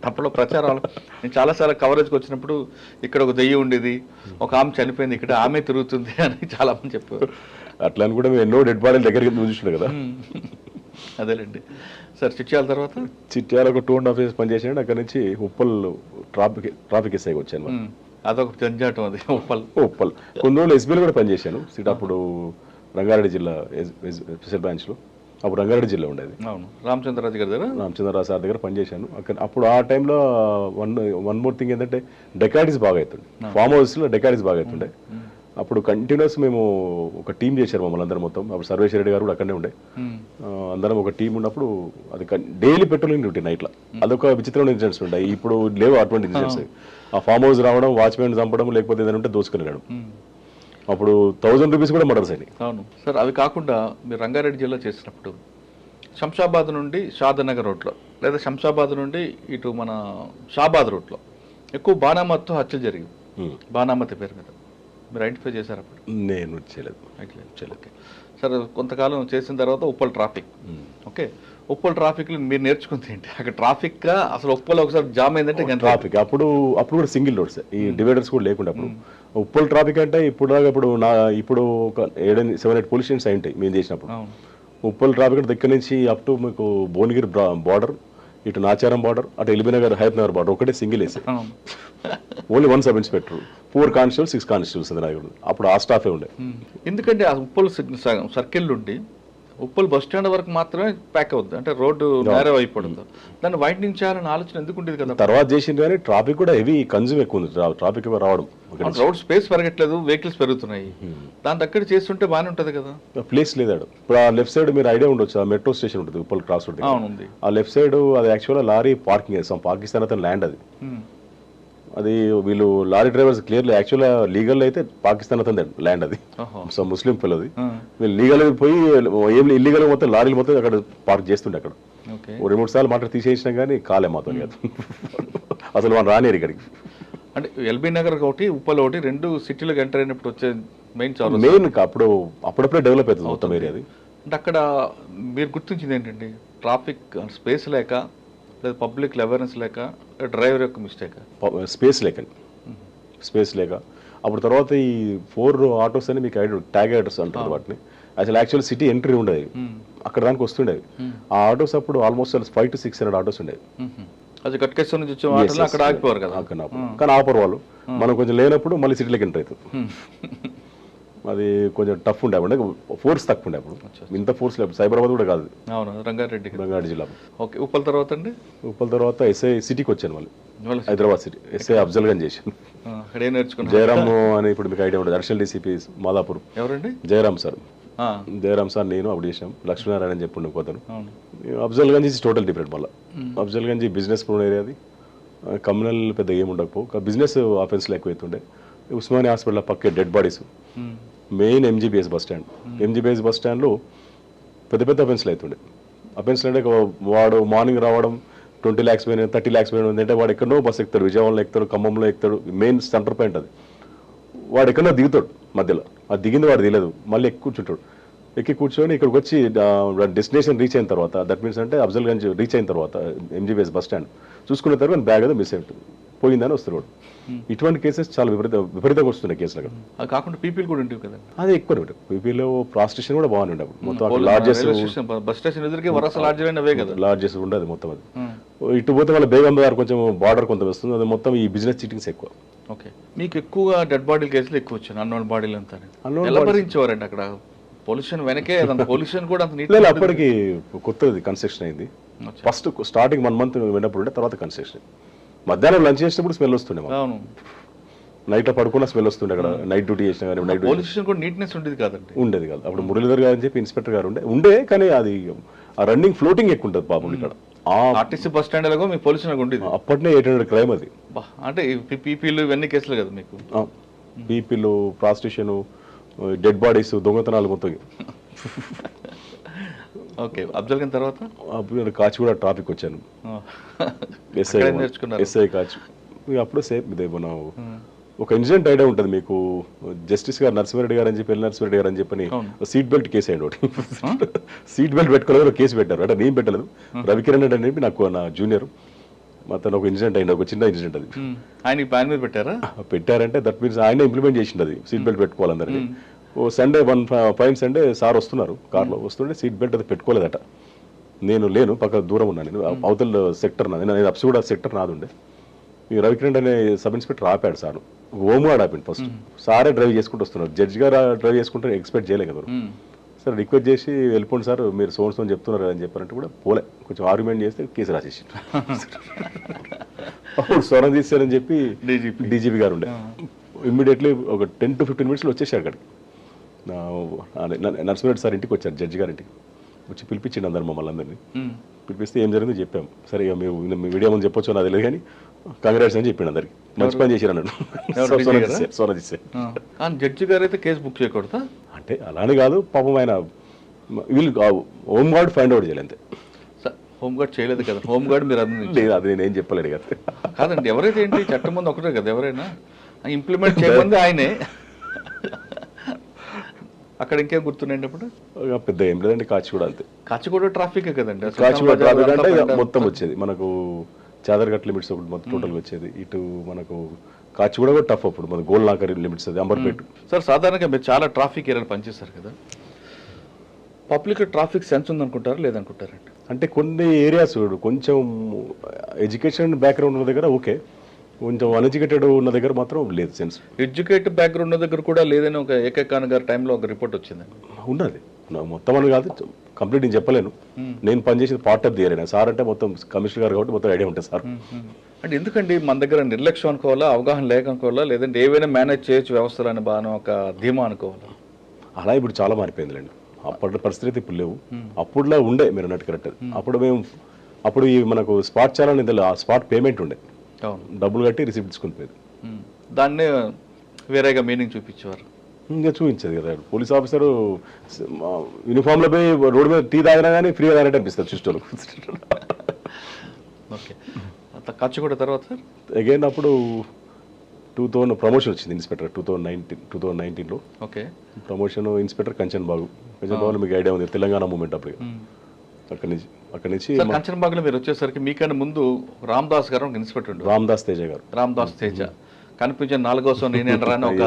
అప్పుడు ప్రచారాలు నేను చాలాసార్లు కవరేజ్కి వచ్చినప్పుడు ఇక్కడ ఒక దెయ్యం ఉండేది, ఒక ఆమె చనిపోయింది, ఇక్కడ ఆమె తిరుగుతుంది అని చాలా మంది చెప్పారు. అట్లా అని కూడా మేము ఎన్నో డెడ్ బాడీల దగ్గరికి చూసినాం కదా. అదేలేండి సార్. చిట్యాల ఒక 2.5 years పనిచేసాను. అక్కడ నుంచి ఉప్పల్ ట్రాఫిక్ ఎస్ఐకి వచ్చాను. అదొక జంజాటం అది. ఉప్పల్ కొన్ని రోజులు ఎస్బీలో కూడా పనిచేశాను. అప్పుడు రంగారెడ్డి జిల్లా స్పెషల్ బ్రాంచ్లో, అప్పుడు రంగారెడ్డి జిల్లా ఉండేది. అవును, రామచంద్రరావు సార్ దగ్గర పనిచేశాను. అప్పుడు ఆ టైంలో వన్ మోర్ థింగ్ ఏంటంటే డెకాయిటీస్ బాగా అవుతుండే, ఫామ్ హౌస్లో డెకాయిటీస్ బాగా అవుతుండే. అప్పుడు కంటిన్యూస్ మేము ఒక టీం చేశారు మమ్మల్ని అందరం మొత్తం. అప్పుడు సర్వేశ్వర రెడ్డి గారు కూడా అక్కడనే ఉండే. అందరం ఒక టీం ఉన్నప్పుడు అది డైలీ పెట్రోలింగ్ డ్యూటీ నైట్లో. అదొక విచిత్రమైన ఇన్సిడెంట్స్ ఉంటాయి. ఇప్పుడు లేవు అటువంటి ఇన్సిడెంట్స్. ఆ ఫామ్ హౌస్ రావడం, వాచ్మెన్ చంపడం, లేకపోతే ఏదైనా ఉంటే దోచుకుని వెళ్ళడం. అప్పుడు 1000 రూపీస్ కూడా మర్డర్స్ అయినాయి. అవును సార్. అవి కాకుండా మీరు రంగారెడ్డి జిల్లా చేసినప్పుడు శంషాబాద్ నుండి షాదనగర్ రోడ్లో, లేదా శంషాబాద్ నుండి ఇటు మన షాబాద్ రోడ్లో ఎక్కువ బాణామతితో హత్యలు జరిగింది. బాణామతి పేరు మీద మీరు ఐడెంటిఫై చేశారు అప్పుడు? నేను చేయలేదు. సార్, కొంతకాలం చేసిన తర్వాత ఉప్పల్ ట్రాఫిక్. ఓకే, ఉప్పల్ ట్రాఫిక్లో మీరు నేర్చుకుంది ఏంటి? అక్కడ ట్రాఫిక్ అసలు ఉప్పల్ ఒకసారి జామ్ అయిందంటే ట్రాఫిక్ అప్పుడు కూడా సింగిల్ రోడ్స్, ఈ డివైడర్స్ కూడా లేకుండా. అప్పుడు ఉప్పల్ ట్రాఫిక్ అంటే ఇప్పుడు ఒక 7-8 పోలీస్ స్టేషన్స్ అయి ఉంటాయి మేము చేసినప్పుడు. ఉప్పల్ ట్రాఫిక్ దగ్గర నుంచి అప్ టు మీకు భువనగిరి బార్డర్, ఇటు నాచారం బార్డర్, అటు ఎల్బీనగర్ హయత్ నగర్ బార్డర్ ఒకటే సింగిల్ వేసి only 1 sub inspector, 4 constable, 6 constables అప్పుడు ఆ స్టాఫే ఉండే. ఎందుకంటే ఆ ఉప్పల్ సర్కిల్ నుండి ఉప్పల్ బస్ స్టాండ్ వరకు మాత్రమే ప్యాక్ అవుతుంది, అంటే రోడ్డు నేరో అయిపోతుంది. దాన్ని వైండింగ్ చేయాలని ఆలోచన ఎందుకు ఉండేది కదా? తర్వాత చేసింది, కానీ ట్రాఫిక్ కూడా హెవీ కన్జ్యూమ్ ఎక్కువ ఉంది. ట్రాఫిక్ రావడం, రోడ్ స్పేస్ పెరగట్లేదు, వెహికల్స్ పెరుగుతున్నాయి. దాని దగ్గర చేస్తుంటే బాగానే ఉంటది కదా. ప్లేస్ లేదు. ఇప్పుడు ఆ లెఫ్ట్ సైడ్ మీరు ఐడియా ఉండొచ్చు, ఆ మెట్రో స్టేషన్ ఉంటుంది ఉప్పల్ క్రాస్ రోడ్. అవునుంది. ఆ లెఫ్ట్ సైడ్ అది యాక్చువల్గా లారీ పార్కింగ్ చేస్తాం, పాకిస్తాన్ అతను ల్యాండ్ అది. అది వీళ్ళు లారీ డ్రైవర్స్ క్లియర్లీ యాక్చువల్గా లీగల్ అయితే పాకిస్తాన్ అతని ల్యాండ్ అది. సో ముస్లిం పిల్లది. వీళ్ళు లీగల్ పోయి ఏం ఇల్లీగల్ మొత్తం లారీలు మొత్తం అక్కడ పార్క్ చేస్తుండే. అక్కడ 2-3 సార్లు మాట్లాడి తీసేసినాం, కానీ కాలే మాత్రం కాదు అసలు వాళ్ళు రానిరు ఇక్కడికి. అంటే ఎల్బీ నగర్ ఒకటి, ఉప్పల్ ఒకటి, 2 సిటీలకు ఎంటర్ అయినప్పుడు వచ్చే మెయిన్ అప్పుడప్పుడే డెవలప్ అవుతుంది మొత్తం ఏరియా అది. అంటే అక్కడ మీరు గుర్తించింది ఏంటండి? ట్రాఫిక్ స్పేస్ లేక, లేదా పబ్లిక్ అవేర్నెస్ లేక, డ్రైవర్ యొక్క మిస్టేక్? స్పేస్ లేక. అప్పుడు తర్వాత ఈ 4 ఆటోస్ అని మీకు ట్యాగ్ ఆటోస్ అంటారు వాటిని. అసలు యాక్చువల్ సిటీ ఎంట్రీ ఉండేది, అక్కడ దానికి వస్తుండేవి ఆ ఆటోస్. అప్పుడు ఆల్మోస్ట్ 500 to 600 ఆటోస్ ఉండేవి. అది కట్కేశ్వరం నుంచి వచ్చే ఆటోలు అక్కడ ఆగిపోరు కదా. కానీ ఆపరు వాళ్ళు. మనం కొంచెం లేనప్పుడు మళ్ళీ సిటీలోకి ఎంటర్ అవుతుంది. అది కొంచెం టఫ్ ఉండే అంటే ఫోర్స్ తక్కువ ఉండే అప్పుడు ఇంత ఫోర్స్ లేదు సైబరాబాద్ కూడా కాదు అవును రంగారెడ్డి జిల్లా. ఓకే ఉప్పల్ తర్వాత అండి ఉప్పల్ తర్వాత ఎస్ఐ సిటీకి వచ్చాను మళ్ళీ హైదరాబాద్ సిటీ ఎస్ఐ అఫ్జల్గంజ్ చేశాను. అక్కడ ఏం నేర్చుకున్నారు? జయరామ్ అని ఇప్పుడు మీకు ఐడియా ఉంటుంది అడిషనల్ డీసీపీ మాదాపూర్ ఎవరండి? జయరామ్ సార్ నేను అప్పుడు చేసాం లక్ష్మీనారాయణ అని చెప్పి పోతాను. అఫ్జల్గంజ్ ఈజ్ టోటల్ డిఫరెంట్ మళ్ళీ. అఫ్జల్గంజ్ బిజినెస్ ప్రోన్ ఏరియా అది కమ్యూనల్ పెద్ద ఏమి ఉండకపో బిజినెస్ ఆఫెన్స్లో ఎక్కువ అవుతుండే. ఉస్మానియా హాస్పిటల్ పక్కే dead bodies main MGBS bus stand. MGBS bus స్టాండ్లో పెద్ద పెద్ద అఫెన్స్లు అవుతుండే. అఫెన్స్లు అంటే వాడు మార్నింగ్ రావడం 20 lakhs పోయినా 30 lakhs పోయినా అంటే వాడు ఎక్కడో బస్సు ఎక్కుతాడు, విజయవాడలో ఎక్కుతాడు, ఖమ్మంలో ఎక్కుతాడు, మెయిన్ సెంటర్ పాయింట్ అది. వాడు ఎక్కడో దిగుతాడు మధ్యలో, అది దిగింది వాడు దిగలేదు, మళ్ళీ ఎక్కి కూర్చుంటాడు. ఎక్కి కూర్చొని ఇక్కడికి వచ్చి డెస్టినేషన్ రీచ్ అయిన తర్వాత దట్ మీన్స్ అంటే అఫ్జల్గంజ్ రీచ్ అయిన తర్వాత ఎంజీబీఎస్ బస్ స్టాండ్ చూసుకున్న తర్వాత బ్యాగ్ ఏదో మిస్ అవుతుంది పోయిందని వస్తాడు. ఇటువంటి కేసెస్ చాలా విపరీతంగా వస్తున్నాయి కేసులు అక్కడ. అది కాకుండా పీపీలు కూడా ఉంటాయి కదా, అది ఎక్కువ పీపీలో ప్రాస్టిట్యూషన్ కూడా బాగానే ఉండదు. మొత్తం లార్జెస్ట్ బస్ స్టేషన్ ఎదురుకే వరస లార్జెస్ కదా, లార్జెస్ట్ ఉండదు మొత్తం అది. ఇటు పోతే వాళ్ళ బేగం బజార్ కొంచెం బార్డర్ కొంత వస్తుంది, అది మొత్తం ఈ బిజినెస్ చీటింగ్స్ ఎక్కువ. ఓకే మీకు ఎక్కువగా డెడ్ బాడీ కేసులు ఎక్కువ వచ్చాయి, అన్నోన్ బాడీలు అంతా ఎలా భరించేవారండి అక్కడ? పొల్యూషన్ వెనకే పొల్యూషన్ కూడా అంత నీట్. అప్పటికి కొత్తది కన్స్ట్రక్షన్ అయింది. ఫస్ట్ స్టార్టింగ్ 1 month విన్నప్పుడు ఉండే, తర్వాత కన్స్ట్రక్షన్. మధ్యాహ్నం లంచ్ చేసినప్పుడు స్మెల్ వస్తుండే, నైట్ లో పడుకున్న స్మెల్ వస్తుండే అక్కడ, నైట్ డ్యూటీ చేసిన కానీ నైట్ పొల్యూషన్ కూడా నీట్నెస్ ఉండేది కాదండి, ఉండేది కాదు. అప్పుడు మురళీధర్ గారు అని చెప్పి ఇన్స్పెక్టర్ గారు ఉండే కానీ అది ఆ రన్నింగ్ ఫ్లోటింగ్ ఎక్కువ ఉంటుంది పాపం ఇక్కడ. ఆర్టీసీ బస్ స్టాండ్ లాగా మీ పొల్యూషన్ ఉండేది అప్పటినే 800 క్రైమ్ అది. అంటే పీపీలు ఇవన్నీ కేసులు కదా మీకు? పీపీలు, ప్రాస్టిట్యూషన్, డెడ్ బాడీస్, దొంగతనాలు మొత్తం. ఓకే అఫ్జల్గంజ్ తర్వాత కాచిగూడ ట్రాఫిక్ వచ్చాను, ఎస్ఐ కాచి. అప్పుడు సేమ్ ఇదే మనం ఒక ఇన్సిడెంట్ ఐడియా ఉంటుంది మీకు, జస్టిస్ గారు నరసింహారెడ్డి గారు అని చెప్పి నరసింహారెడ్డి గారు అని చెప్పని సీట్ బెల్ట్ కేసు అయ్యండి ఒకటి. సీట్ బెల్ట్ పెట్టుకోలేదు కేసు పెట్టారు, అంటే నేను పెట్టలేదు, రవికిరణ్ రెడ్డి అని చెప్పి నాకు నా జూనియర్ మొత్తం ఒక ఇన్సిడెంట్ అయింది, ఒక చిన్న ఇన్సిడెంట్ అది. ఆయన ప్లాన్ మీద పెట్టారంటే దట్ మీన్స్ ఆయన ఇంప్లిమెంట్ చేసింది అది, సీట్ బెల్ట్ పెట్టుకోవాలందరినీ. ఓ సండే ఫైన్ సండే సార్ వస్తున్నారు కార్లో, వస్తుంటే సీట్ బెల్ట్ అది పెట్టుకోలేదట. నేను లేను, పక్క దూరం ఉన్నాను, నేను అవతల సెక్టర్ నాది, నేను అప్సిగూడ సెక్టర్ నాది ఉండే. ఈ రవికిరణ్ అనే సబ్ ఇన్స్పెక్టర్ ఆపాడు సార్, హోమ్గార్డ్ ఆపిండు ఫస్ట్. సారే డ్రైవ్ చేసుకుంటూ వస్తున్నారు, జడ్జి గారు డ్రైవ్ చేసుకుంటే ఎక్స్పెక్ట్ చేయలేదు కదా. సార్ రిక్వెస్ట్ చేసి వెళ్ళిపోండి సార్, మీరు సోన్ చెప్తున్నారు అని చెప్పారంటే కూడా పోలే, కొంచెం ఆర్గ్యుమెంట్ చేస్తే కేసు రాసేసి అప్పుడు స్వరం తీస్తారని చెప్పి డీజీపీ గారు ఉండే. ఇమ్మీడియట్లీ ఒక 10 to 15 minutes వచ్చేసారు అక్కడికి. నరసింహారెడ్డి సార్ ఇంటికి వచ్చారు, జడ్జి గారి ఇంటికి వచ్చి పిలిపించిండి అందరు మమ్మల్ని అందరినీ. పిలిపిస్తే ఏం జరిగిందో చెప్పాము. సరే ఇక మీ వీడియో ముందు చెప్పొచ్చు నాకు తెలియదు కానీ కంగ్రాట్స్ అని చెప్పిండు అందరికి, మంచి పని చేశారు అన్నాడు సోనజిస్తే. జడ్జి గారు అయితే కేసు బుక్ చేయకూడదా? అంటే అలానే కాదు పాపం, ఆయన వీళ్ళు హోంగార్డ్ ఫైండ్ అవుట్ చేయాలి అంతే. హోంగార్డ్ చేయలేదు కదా, హోంగార్డ్ మీరు లేదు, అది నేను ఏం చెప్పలేడు కదా. కాదండి, ఎవరైతే ఏంటి చట్టం ముందు ఒకటే కదా, ఎవరైనా ఇంప్లిమెంట్ చేయమంది ఆయనే. అక్కడ ఇంకేం గుర్తున్నాయండి అప్పుడు? పెద్ద ఏం లేదండి, కాచిగూడ అంతే. కాచిగూడ ట్రాఫిక్ కదండి, కాచిగూడ ట్రాఫిక్ అంటే మొత్తం వచ్చేది మనకు చాదర్ఘట్ లిమిట్స్ ఒకటి మొత్తం టోటల్గా వచ్చేది. ఇటు మనకు కాచిగూడ కూడా టఫ్ అప్పుడు మన గోల్ నాకర్ లిమిట్స్ అది, అంబర్పేట. సార్ సాధారణంగా మీరు చాలా ట్రాఫిక్ ఏరియాలు పనిచేస్తారు కదా, పబ్లిక్ ట్రాఫిక్ సెన్స్ ఉందనుకుంటారా లేదనుకుంటారండి? అంటే కొన్ని ఏరియాస్ కొంచెం ఎడ్యుకేషన్ బ్యాక్గ్రౌండ్ ఉన్న దగ్గర ఓకే, కొంచెం అన్ఎడ్యుకేటెడ్ ఉన్న దగ్గర మాత్రం లేదు సెన్స్. ఎడ్యుకేటెడ్ బ్యాక్గ్రౌండ్ ఉన్న దగ్గర కూడా లేదని ఒక ఏకైకాన్ గారి టైంలో ఒక రిపోర్ట్ వచ్చిందండి. ఉన్నది మొత్తం అని కాదు, కంప్లీట్ నేను చెప్పలేను, నేను పనిచేసేది part of the area. Sir అంటే మొత్తం కమిషనర్ గారు కాబట్టి మొత్తం ఐడియా ఉంటుంది సార్. అంటే ఎందుకండి మన దగ్గర నిర్లక్ష్యం అనుకోవాలా, అవగాహన లేక అనుకోవాలా, లేదంటే ఏవైనా మేనేజ్ చేయొచ్చు వ్యవస్థలు అని బాగా ఒక ధీమా అనుకోవాలా? అలా ఇప్పుడు చాలా మారిపోయిందిలేండి, అప్పటి పరిస్థితి ఇప్పుడు లేవు. అప్పుడులా ఉండే మీరు అన్నట్టు కరెక్ట్. అప్పుడు ఈ మనకు స్పాట్ చాలా స్పాట్ పేమెంట్ ఉండే, డబ్బులు కట్టి రిసిప్ట్ తీసుకుని పోయేది, దాన్నే వేరేగా మీనింగ్ చూపించేవారు. ఇంకా చూపించేది కదా, పోలీస్ ఆఫీసరు యూనిఫామ్లో పోయి రోడ్డు మీద టీ తాగినా కానీ ఫ్రీగా తాగినట్టు అనిపిస్తుంది చూసుకోవాలి. ఓకే కాచిగూడ తర్వాత సార్ అగైన్ అప్పుడు 2000 ప్రమోషన్ వచ్చింది ఇన్స్పెక్టర్ 2019లో. Okay promotion inspector Kanchanbagh మీకు ఐడియా ఉంది, తెలంగాణ మూవ్మెంట్ అప్పుడు. అక్కడి నుంచి కంచన్ బాగులో మీరు వచ్చేసరికి మీకన్నా ముందు రామ్దాస్ గారు ఒక ఇన్స్పెక్టర్, రామ్దాస్ తేజ గారు. రామ్దాస్ తేజ కనిపించిన 4వ నేనేంటని ఒక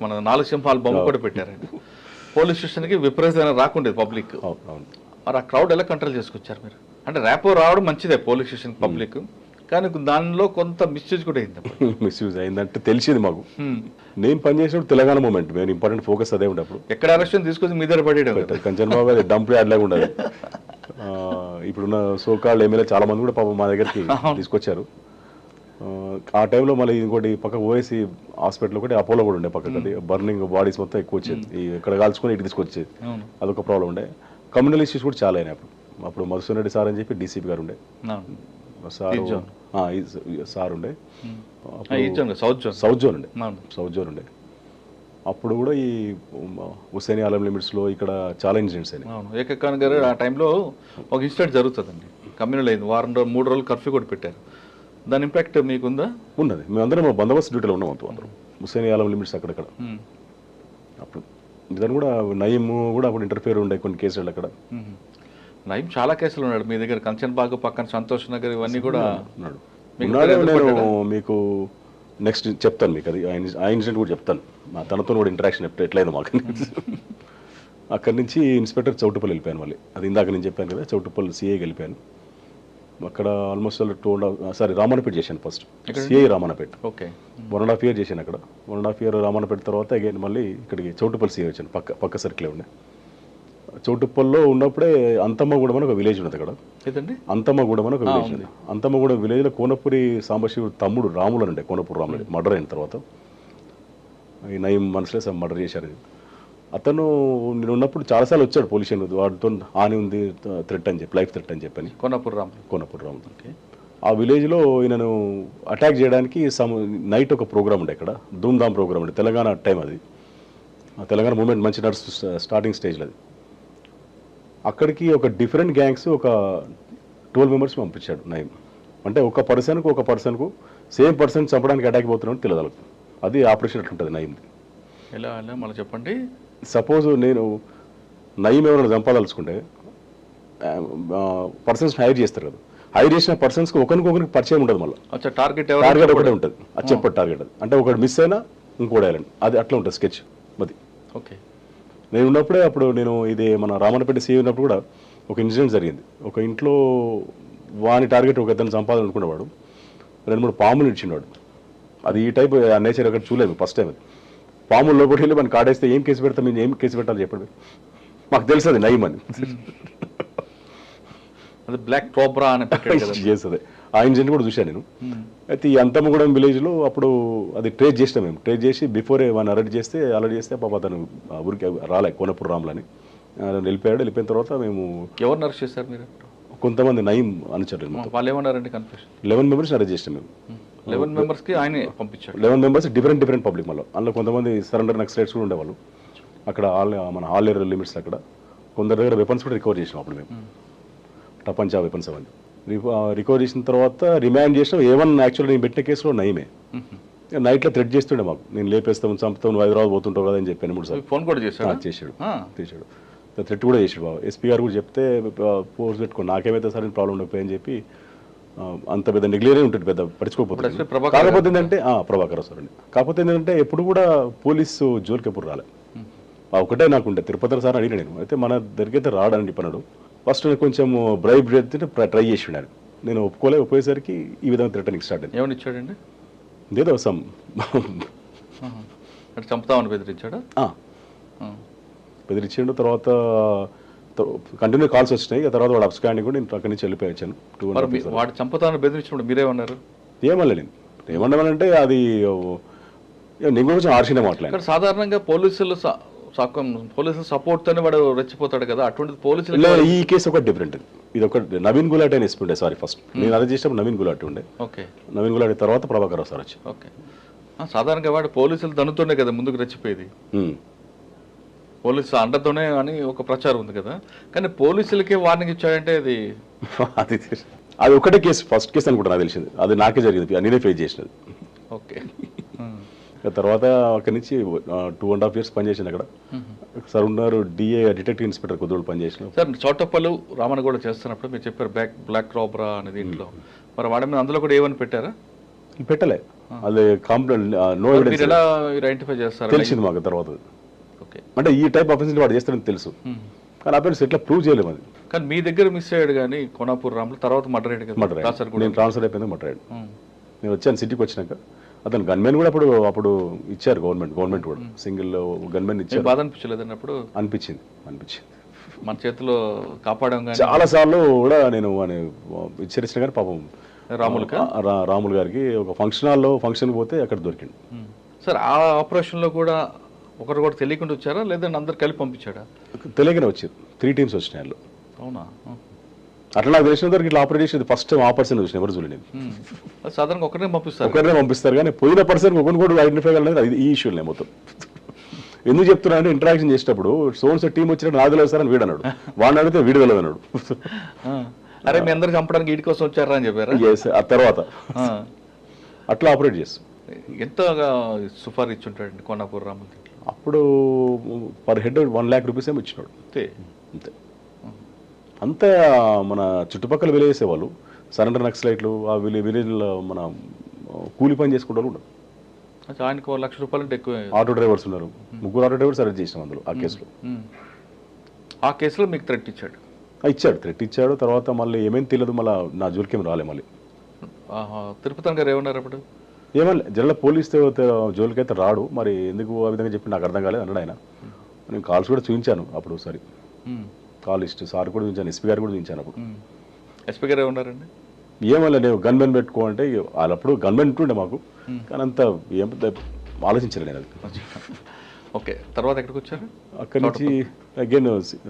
మన 4 సింహాల బొమ్మ కూడా పెట్టారండి. పోలీస్ స్టేషన్కి విపరీతమైన రాకుండేది పబ్లిక్, మరి ఆ క్రౌడ్ ఎలా కంట్రోల్ చేసుకొచ్చారు మీరు? అంటే ర్యాపో రావడం మంచిదే పోలీస్ స్టేషన్ పబ్లిక్, కానీ దానిలో కొంత మిస్యూజ్ కూడా అయింది. మిస్యూజ్ అయిందంటే తెలిసింది మాకు. నేను పనిచేసినప్పుడు తెలంగాణ మూమెంట్ మేము ఇంపార్టెంట్ ఫోకస్ అదే ఉండేప్పుడు. ఎక్కడ అరెస్ట్ తీసుకొచ్చి మీ దగ్గర పడేయడం కంచన్ బాబు అది డంప్ యార్డ్ లాగా ఉండదు. ఇప్పుడున్న సోకాల్డ్ ఎమ్మెల్యే చాలా మంది కూడా పాపం మా దగ్గరికి తీసుకొచ్చారు. ఆ టైంలో మళ్ళీ ఇంకోటి పక్క ఓఎస్సీ హాస్పిటల్ ఒకటి అపోలో కూడా ఉండే పక్కకి, అది బర్నింగ్ బాడీస్ మొత్తం ఎక్కువ వచ్చేది, ఇక్కడ కాల్చుకొని ఇటు తీసుకొచ్చేది, అదొక ప్రాబ్లం ఉండే. కమ్యూనల్ ఇష్యూస్ కూడా చాలా అయినాయి అప్పుడు మధుసూదన్ రెడ్డి సార్ అని చెప్పి డీసీపీ గారు ఉండే సార్ ఉండే, సౌత్ జోన్ ఉండే. అప్పుడు కూడా ఈ హుస్సేన్ ఆలం లిమిట్స్లో ఇక్కడ చాలా ఇన్సిడెంట్స్ అయినాయి. ఏకే ఖాన్ గారు ఆ టైంలో ఒక ఇన్సిడెంట్ జరుగుతుందండి, కమ్యూనల్ అయింది, 3 రోజులు కర్ఫ్యూ కూడా పెట్టారు. దాని ఇంపాక్ట్ మీకుందా? ఉన్నది. మేమందరం బందోబస్తు డ్యూటీలో ఉన్నాం అందరం, హుస్సేన్ ఆలం లిమిట్స్ అక్కడక్కడ. అప్పుడు దాని కూడా నయీం కూడా అప్పుడు ఇంటర్ఫియర్ ఉండే కొన్ని కేసులు అక్కడ. నయీం చాలా కేసులు ఉన్నాడు మీ దగ్గర, కంచన్ బాగ్ పక్కన సంతోష్ నగర్ ఇవన్నీ కూడా ఉన్నాడు. నేను మీకు నెక్స్ట్ చెప్తాను, మీకు అది ఆ ఇన్సిడెంట్ కూడా చెప్తాను, తనతో కూడా ఇంటరాక్షన్ ఎట్లయిందో మాకు. అక్కడి నుంచి ఇన్స్పెక్టర్ చౌటుపల్లి వెళ్ళిపోయాను మళ్ళీ, అది ఇందాక నేను చెప్పాను కదా, చౌటుపల్లి సిఐకి వెళ్ళిపోయాను. అక్కడ ఆల్మోస్ట్ 2.5 రామన్నపేట చేశాను first, CI Ramannapet. Okay, 1.5 year చేశాను అక్కడ. 1.5 year రామన్నపేట తర్వాత అగైన్ మళ్ళీ ఇక్కడికి చౌటుపల్లి సిఐ వచ్చాను, పక్క సర్కిలే ఉండే. చౌటుప్పల్లో ఉన్నప్పుడే అంతమ్మగూడెం అని ఒక విలేజ్ ఉంది అక్కడ. అంతమ్మగూడెం అని ఒక విలేజ్ ఉంది. అంతమ్మగూడెం విలేజ్లో కోనపురి సాంబశివుడు తమ్ముడు రాములు ఉండే, కోనపూరి రాములు మర్డర్ అయిన తర్వాత ఈ నయీం మనసులే మర్డర్ చేశారు. అతను నేను ఉన్నప్పుడు చాలాసార్లు వచ్చాడు పొల్యూషన్, వాటితో హాని ఉంది థ్రెట్ అని చెప్పి, లైఫ్ థ్రెట్ అని చెప్పని. కోనపూరి రాములు ఆ విలేజ్లో ఈయనను అటాక్ చేయడానికి నైట్ ఒక ప్రోగ్రామ్ ఉండే ఇక్కడ, ధూమ్ధామ్ ప్రోగ్రామ్ ఉండే, తెలంగాణ టైం అది, తెలంగాణ మూమెంట్ మంచి నడుస్తు స్టార్టింగ్ స్టేజ్లో అది. అక్కడికి ఒక డిఫరెంట్ గ్యాంగ్స్ ఒక 12 members పంపించాడు నయీం. అంటే ఒక పర్సన్కు సేమ్ పర్సన్ చంపడానికి అటాక్ పోతున్నాడు తెలియదు, అది ఆపరేషన్ అట్లుంటుంది నయీంది. ఎలా మళ్ళీ చెప్పండి. సపోజ్ నేను నయీం ఎవరైనా చంపాదలుచుకుంటే పర్సన్స్ హైర్ చేస్తారు కదా, హైర్ చేసిన పర్సన్స్కి ఒకరికొకరికి పరిచయం ఉండదు, మళ్ళీ టార్గెట్ ఒకటే ఉంటుంది, అది చెప్పండి టార్గెట్ అది. అంటే ఒకటి మిస్ అయినా ఇంకోటి వేయాలండి, అది అట్లా ఉంటుంది స్కెచ్ అది. ఓకే, నేను ఉన్నప్పుడే అప్పుడు నేను ఇది మన రామన్నపేట సీఏ ఉన్నప్పుడు కూడా ఒక ఇన్సిడెంట్ జరిగింది. ఒక ఇంట్లో వాని టార్గెట్ ఒక ఇద్దరిని చంపాలనుకునేవాడు, 2-3 పాములు ఇచ్చిండాడు. అది ఈ టైప్ నేచర్ అక్కడ చూడలేదు ఫస్ట్ టైం. అది పాములు లోపలికి వెళ్ళి మనం కాడేస్తే ఏం కేసు పెడతాం, మేము ఏం కేసు పెట్టాలి చెప్పండి, మాకు తెలుసు అది నయీం అని. అది బ్లాక్ కోబ్రా అని చేస్తుంది. ఆ ఇన్సిడెంట్ కూడా చూశాను నేను. అయితే ఈ అంతమ్మగూడెం విలేజ్లో అప్పుడు అది ట్రేస్ చేసినాం మేము, ట్రేస్ చేసి బిఫోరే వాడిని అరెస్ట్ చేస్తే పాప అతను ఊరికి రాలే, కోనపూరి రాములని వెళ్ళిపోయిన తర్వాత మేము ఎవరిని అరెస్ట్ చేశారు మీరు? కొంతమంది నయీం అనుచరులు, వాళ్ళు ఏమన్నారంటే కన్ఫ్యూషన్. 11 members అరెస్ట్ చేసినాం మేము. 11 members ఆయనే పంపించాడు. 11 members డిఫరెంట్ పబ్లిక్. మళ్ళీ అందులో కొంతమంది సరెండర్ నక్సలైట్స్ కూడా ఉండేవాళ్ళు అక్కడ, మన ఆల్ లిమిట్స్ అక్కడ. కొందరి దగ్గర వెపన్స్ కూడా రికవర్ చేసినాం అప్పుడు మేము, టపంచా వెపన్స్ అవన్నీ రికవర్ చేసిన తర్వాత రిమాండ్ చేసినాం. యాక్చువల్లీ నేను పెట్టిన కేసులో నయీమే. నైట్లో థ్రెట్ చేస్తుండే మాకు, నేను లేపేస్తాము, చంపుతాము, హైదరాబాద్ పోతుంటావు కదా అని చెప్పాను 3 సార్లు. ఫోన్ కూడా చేశాడు. థ్రెట్ కూడా చేసాడు బాబు. ఎస్పీ గారు కూడా చెప్తే ఫోర్స్ పెట్టుకో, నాకేమైతే సరే ప్రాబ్లం ఉండకపోయి అని చెప్పి, అంత పెద్ద నెగ్లేరే ఉంటుంది, పెద్ద పడుచుకోకపోతుంది. కాకపోతే ఏంటంటే ప్రభాకర్ సార్ అండి, కాకపోతే ఏంటంటే ఎప్పుడు కూడా పోలీసు జోలికి ఎప్పుడు రాలే. ఒకటే నాకు ఉండే, తిరుపతి సార్ అడిగిన నేను, అయితే మన దగ్గరికి అయితే రాడని చెప్పన్నాడు. ఫస్ట్ కొంచెం బ్రైబ్ ట్రై చేసి ఉన్నాను, నేను ఒప్పుకోలేకపోయేసరికి ఈ విధంగా థ్రెటనింగ్ స్టార్ట్ అయింది. ఏమని ఇచ్చాడండి? ఏదో చంపుతామని బెదిరించాడు. తర్వాత కంటిన్యూ కాల్స్ వచ్చినాయి. తర్వాత వాడు అబ్స్కాండింగ్ కూడా నేను అక్కడి నుంచి వెళ్ళిపోయాను. వాడు చంపుతామని బెదిరించినప్పుడు మీరేమన్నారు? ఏమనలేదు. ఏమన్నానంటే అది నేను కొంచెం ఆర్షినే మాట్లాడాను. సాధారణంగా పోలీసుల సపోర్ట్ తోనే వాడు రెచ్చిపోతాడు కదా, అటువంటి పోలీసులు. ఈ కేసు ఒకటి డిఫరెంట్. ఇది ఒక నవీన్ గులాటి అని ఎస్పీ ఉండే, సారీ ఫస్ట్ నేను అరెస్ట్ చేసినప్పుడు నవీన్ గులాటి ఉండే. ఓకే, నవీన్ గులాటి తర్వాత ప్రభాకర్ రావు సార్ వచ్చి. ఓకే, సాధారణంగా వాడు పోలీసులు దన్నుతోనే కదా ముందుకు రెచ్చిపోయేది, పోలీసు అండతోనే అని ఒక ప్రచారం ఉంది కదా. కానీ పోలీసులకే వార్నింగ్ ఇచ్చాడంటే అది ఒకటే కేసు, ఫస్ట్ కేసు అనుకుంటా నాకు తెలిసింది. అది నాకే జరిగింది, నేనే ఫేస్ చేసినది. ఓకే, తర్వాత అక్కడి నుంచి 2.5 years పనిచేసింది అక్కడ. సార్ ఉన్నారు డిఏ డిటెక్టివ్ ఇన్స్పెక్టర్ కొద్దిరోజు పనిచేసిన. సార్ చౌటప్పలు రామన్ కూడా చేస్తున్నప్పుడు మీరు చెప్పారు బ్లాక్ కోబ్రా అనేది ఇంట్లో, మరి వాడి మీద అందులో కూడా ఏమని పెట్టారా? పెట్టలే, అది కంప్లైంట్ నో ఎవిడెన్స్. ఎలా ఐడెంటిఫై చేస్తారు? తెలిసింది మాకు తర్వాత. అంటే ఈ టైప్ ఆఫెన్స్ వాడు చేస్తారని తెలుసు, కానీ అఫెన్స్ ఎట్లా ప్రూవ్ చేయలేము అది. కానీ మీ దగ్గర మిస్ అయ్యాడు కానీ కోనాపూర్ రాములు తర్వాత మర్డర్ అయ్యాడు కదా మర్డర్ కాసర్గూడ. నేను ట్రాన్స్ఫర్ అయిపోయింది మర్డర్ అయ్యాడు. నేను వచ్చాను సిటీకి వచ్చినాక అతను గన్మెన్ కూడా అప్పుడు ఇచ్చారు గవర్నమెంట్ కూడా సింగిల్ గన్మెన్ ఇచ్చారు. బాధ అనిపించలేదండి అప్పుడు? అనిపించింది మన చేతిలో కాపాడాం కానీ చాలా సార్లు కూడా నేను హెచ్చరించిన కానీ పాపం రాములు గారికి ఒక ఫంక్షన్ పోతే అక్కడ దొరికింది. సార్ ఆ ఆపరేషన్లో కూడా ఒకరు కూడా తెలియకుండా వచ్చారా లేదంటే అందరు కలిపి పంపించాడా? తెలియకనే వచ్చారు. 3 టీమ్స్ వచ్చినాయి వాళ్ళు. అవునా? అట్లా నాకు తెలిసిన వరకు ఇట్లా ఆపరేట్ చేసేది ఫస్ట్ టైం ఆ పర్సన్ చూసిన ఎవరు చూడలేదు. సాధారణంగా ఒకరినే పంపిస్తారు కానీ పోయిన పర్సన్ ఒకరిని కూడా ఐడెంటిఫై కాలేదు. ఈ ఇష్యూలే మొత్తం. ఎందుకు చెప్తున్నా అంటే ఇంటరాక్షన్ చేసేటప్పుడు సోన్స్ టీం వచ్చినట్టు నాకు తెలుస్తారని వీడు అన్నాడు, వాడిని అడిగితే వీడు తెలియదు అన్నాడు. అరే మీ అందరు చంపడానికి వీడి కోసం వచ్చారా అని చెప్పారా? ఆ తర్వాత అట్లా ఆపరేట్ చేస్తాం. ఎంతగా సుఫార్ ఇచ్చుంటాడండి కోనాపూర్ రాములు? అప్పుడు పర్ హెడ్ 1 lakh రూపీస్ ఏమో ఇచ్చినాడు అంతే. అంతే మన చుట్టుపక్కల విలేజేసేవాళ్ళు సరెండర్ నక్సలైట్లు ఆ విలేజ్లో మన కూలి పని చేసుకుంటూ ఉండరు. ఆయనకు 1 లక్ష రూపాయలు అంటే ఎక్కువ. ఆటో డ్రైవర్స్ ఉన్నారు, 3 ఆటో డ్రైవర్స్ అరెస్ట్ చేసినాం అందులో ఆ కేసులో మీకు థ్రెట్ ఇచ్చాడు? థ్రెట్ ఇచ్చాడు. తర్వాత మళ్ళీ ఏమేమి తెలియదు, మళ్ళీ నా జోలికేం రాలే. మళ్ళీ తిరుపతి గారు ఏమన్నారు అప్పుడు? ఏమన్నా జనరల్ పోలీస్ జోలికైతే రాడు, మరి ఎందుకు ఆ విధంగా చెప్పి నాకు అర్థం కాలేదు అన్నాడు ఆయన. నేను కాల్స్ కూడా చూపించాను అప్పుడు ఒకసారి, కాల్ లిస్ట్ సార్ కూడా చూపించాను, ఎస్పీ గారు కూడా చూపించాను. అప్పుడు ఎస్పీ గారు ఏమన్నారండి? ఏమన్నా నేను గన్మెన్ పెట్టుకో అంటే వాళ్ళప్పుడు గన్మెన్ ఉంటుండే మాకు, కానీ అంత ఏం ఆలోచించలేదు నేను అది. ఓకే, తర్వాత ఎక్కడికి వచ్చారు? అక్కడి నుంచి again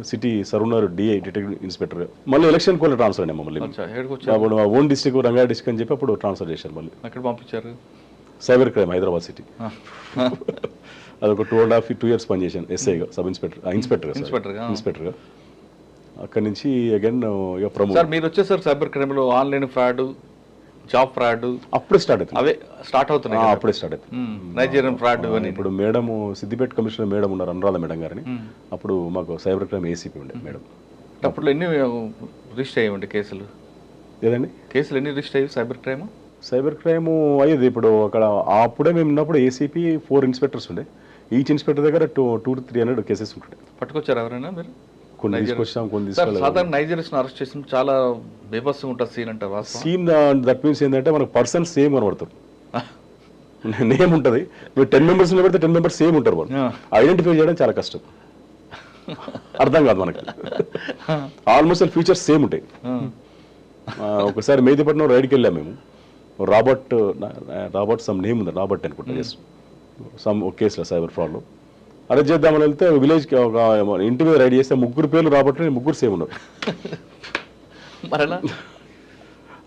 city Saroornagar DI detective inspector. మళ్ళీ ఎలక్షన్ కోల్ ట్రాన్స్ఫర్ అయినా మమ్మల్ని ఓన్ డిస్ట్రిక్ట్ రంగారెడ్డి డిస్ట్రిక్ట్ అని చెప్పి అప్పుడు ట్రాన్స్ఫర్ చేశారు. మళ్ళీ ఎక్కడ పంపించారు? Cyber crime Hyderabad city. అదొక 2.5 years పనిచేశాను ఎస్ఐగా, సబ్ ఇన్స్పెక్టర్గా. అక్కడి నుంచి అగైన్ ప్రమోట్. సార్ మీరు వచ్చేసారు సైబర్ క్రైమ్లో ఆన్లైన్ ఫ్రాడ్, జాబ్ ఫ్రాడ్ అప్పుడే స్టార్ట్ అవుతుంది. అవే స్టార్ట్ అవుతున్నాయి. అప్పుడే స్టార్ట్ అవుతుంది. నైజీరియన్ ఫ్రాడ్ అని. ఇప్పుడు మేడం సిద్దిపేట కమిషనర్ మేడం ఉన్నారు, అనురాధ మేడం గారిని. అప్పుడు మాకు సైబర్ క్రైమ్ ఏసీపీ ఉండే మేడం. అప్పుడు ఎన్ని రిజిస్టర్ అయ్యండి కేసులు? ఏదండి కేసులు ఎన్ని రిజిస్టర్ అయ్యి సైబర్ క్రైమ్ అయ్యేది. ఇప్పుడు అక్కడ అప్పుడే మేము ఉన్నప్పుడు ఏసీపీ 4 ఇన్స్పెక్టర్స్ ఉండే. ఈచ్ ఇన్స్పెక్టర్ దగ్గర 200 to 300 కేసెస్ ఉంటుండే. పట్టుకొచ్చారు ఎవరైనా మీరు? కొన్ని తీసుకొచ్చాం, కొన్ని సాధారణ నైజీరియన్స్ అరెస్ట్ చేసిన చాలా బేబస్గా ఉంటుంది సీన్ అంటారు. సీన్ దట్ మీన్స్ ఏంటంటే మనకు పర్సన్ సేమ్ కనబడతారు. నేమ్ ఉంటుంది, మీరు 10 members పెడితే 10 members సేమ్ ఉంటారు. వాళ్ళు ఐడెంటిఫై చేయడం చాలా కష్టం, అర్థం కాదు మనకి. ఆల్మోస్ట్ ఫీచర్స్ సేమ్ ఉంటాయి. ఒకసారి మేదిపట్నం రైడ్కి వెళ్ళాం మేము. రాబర్ట్ సమ్ నేమ్ ఉంది, రాబర్ట్ అనుకుంటా. ఎస్, సమ్ ఒక కేసులో సైబర్ ఫ్రాడ్లో అరెస్ట్ చేద్దామని వెళ్తే విలేజ్కి ఒక ఇంటి మీద రైడ్ చేస్తే 3 పేర్లు రాబట్టి 3 సేమ్ ఉన్నారు.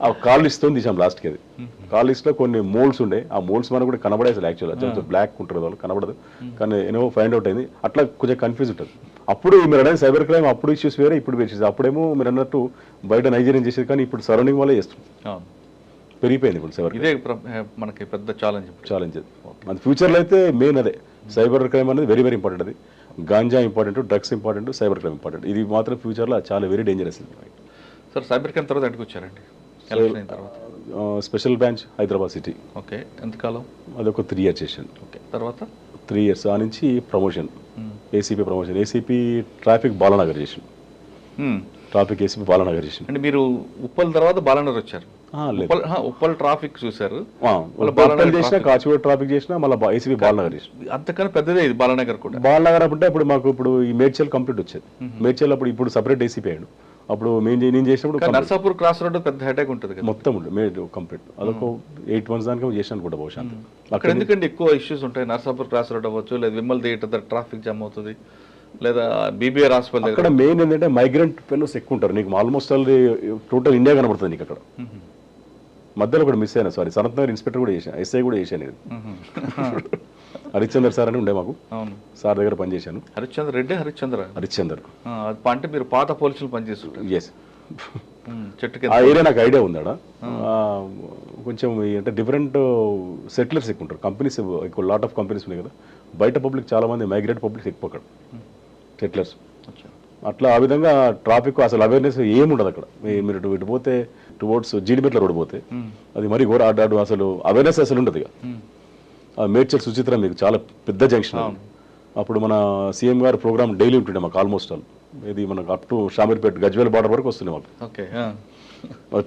ఆ కాల్ లిస్ట్తో తీసాం లాస్ట్కి. అది కాల్ లిస్ట్లో కొన్ని మోల్స్ ఉండే, ఆ మోల్స్ మనకు కూడా కనబడే అసలు యాక్చువల్గా బ్లాక్ ఉంటుంది, వాళ్ళు కనబడదు. కానీ ఏమో ఫైండ్ అవుట్ అయింది. అట్లా కొంచెం కన్ఫ్యూజ్ ఉంటుంది. అప్పుడు మీరు అనేది సైబర్ క్రైమ్ అప్పుడు ఇష్యూస్ వేరే, ఇప్పుడు ఇష్యూస్. అప్పుడేమో మీరు అన్నట్టు బయట నైజీరియన్ చేసేది, కానీ ఇప్పుడు సరౌండింగ్ వల్లే చేస్తుంది. పెరిగిపోయింది ఇప్పుడు సైబర్. ఇదే మనకి పెద్ద ఛాలెంజ్. మన ఫ్యూచర్లో అయితే మెయిన్ అదే సైబర్ క్రైమ్ అనేది వెరీ వెరీ ఇంపార్టెంట్. అది ganja important, drugs important, cyber crime important. ఇది మాత్రం ఫ్యూచర్లో చాలా very dangerous. Sir cyber crime తర్వాత ఎక్కడికి వచ్చారండి? Special branch Hyderabad city. Okay, ఎంతకాలం? అదొక 3 years చేశాను. ఓకే, తర్వాత 3 years ఆ నుంచి promotion, ACP promotion. ACP traffic Balanagar చేసాను. ట్రాఫిక్ ఏసీపీ బాలనగర్ చేసాను. అంటే మీరు ఉప్పల్ తర్వాత బాలనగర్ వచ్చారు? ఉప్పల్ ట్రాఫిక్ చూసారు, చేసిన కాచిగూడ ట్రాఫిక్ చేసిన, మళ్ళీ ఏసీపీ బాలనగర్ చేసిన. అంతకన్నా పెద్దదే ఇది బాలనగర్ కూడా. బాలనగర్ అంటే ఇప్పుడు మాకు ఇప్పుడు ఈ మేడ్చల్ కంప్లీట్ వచ్చేది. మేడ్చల్ అప్పుడు ఇప్పుడు సపరేట్ ఏసీపీ అయ్యాడు. అప్పుడు నేను చేసినప్పుడు నర్సాపూర్ క్రాస్ రోడ్ పెద్ద హెడేక్ ఉంటుంది మొత్తం ఉండే కంప్లీట్. అదొక 8 months దానికి చేసాను కూడా బహుశా. అక్కడ ఎందుకంటే ఎక్కువ ఇష్యూస్ ఉంటాయి. నర్సాపూర్ క్రాస్ రోడ్ అవ్వచ్చు, లేదా విమల్ థియేటర్ దగ్గర ట్రాఫిక్ జామ్ అవుతుంది, లేదా బీబీఆర్ హాస్పిటల్. అక్కడ మెయిన్ ఏంటంటే మైగ్రెంట్ ఫెలోస్ ఎక్కువ ఉంటారు. నీకు ఆల్మోస్ట్ టోటల్ ఇండియా కనబడుతుంది నీకు అక్కడ. మధ్యలో కూడా మిస్ అయినా, సారీ, సనత్ నగర్ ఇన్స్పెక్టర్ కూడా చేశాను, ఎస్ఐ కూడా చేశాను. హరిశ్చందర్ సార్ అని ఉండే మాకు, సార్ దగ్గర పనిచేశాను. హరిశ్చందర్ అంటే మీరు పాత పోలీసులు పనిచేస్తుంటారు? ఎస్, ఆ ఏరియా నాకు ఐడియా ఉందా. కొంచెం అంటే డిఫరెంట్ సెటిలర్స్ ఎక్కువ ఉంటారు, కంపెనీస్ ఎక్కువ, లాట్ ఆఫ్ కంపెనీస్ ఉన్నాయి కదా. బయట పబ్లిక్ చాలా మంది మైగ్రేట్ పబ్లిక్ ఎక్కువ అక్కడ, సెటిలర్స్. అట్లా ఆ విధంగా ట్రాఫిక్ అసలు అవేర్నెస్ ఏముండదు అక్కడ. మీరు ఇటు పోతే టువర్డ్స్ జీడిమెట్ల రోడ్ పోతే అది మరీ ఘోర అడ్డాడు, అసలు అవేర్నెస్ అసలు ఉండదు. ఇక మేడ్చల్ సుచిత్ర మీకు చాలా పెద్ద జంక్షన్. అప్పుడు మన సీఎం గారు ప్రోగ్రామ్ డైలీ ఉంటుండే మాకు ఆల్మోస్ట్ ఆల్. ఇది మనకు up to Shamirpet Gajwel border వరకు వస్తున్నాయి మాకు. ఓకే.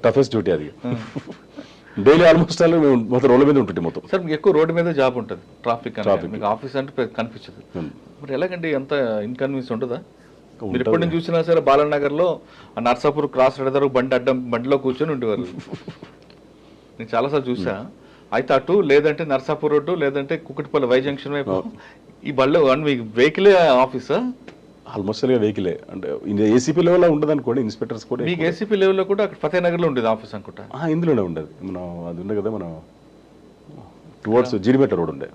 టఫెస్ట్ డ్యూటీ అది. డైలీ ఆల్మోస్ట్ ఆల్ మేము మొత్తం రోడ్ల మీద ఉంటుంది మొత్తం. సార్ మీకు ఎక్కువ రోడ్డు మీద జాబ్ ఉంటుంది, ట్రాఫిక్ మీకు ఆఫీస్ అంటే కనిపించదు. మరి ఎలాగండి ఎంత ఇన్కన్వీనియన్స్ ఉంటుందా? మీరు ఎప్పటి నుంచి చూసినా సరే బాలనగర్లో నర్సాపూర్ క్రాస్ ఎడతారు, బండిలో కూర్చొని ఉండేవారు. నేను చాలాసార్లు చూసా. అయితే అటు లేదంటే నర్సాపూర్ రోడ్డు లేదంటే కుక్కటిపల్లి వై జంక్షన్ వైపు ఈ బళ్ళు మీకు వెహికలే ఆఫీసా? ఆల్మోస్ట్ వెహికలే అంటే ఏసీపీ లెవెల్లో ఉండదు అనుకోండి, ఇన్స్పెక్టర్స్ కూడా. మీకు ఏసీపీ లెవెల్లో కూడా అక్కడ ఫతేనగర్లో ఉండేది ఆఫీస్ అనుకుంటా. ఇందులోనే ఉండదు. మనం అది ఉండే కదా, మనం టువర్డ్స్ జీడిమెట్ట రోడ్ ఉండే.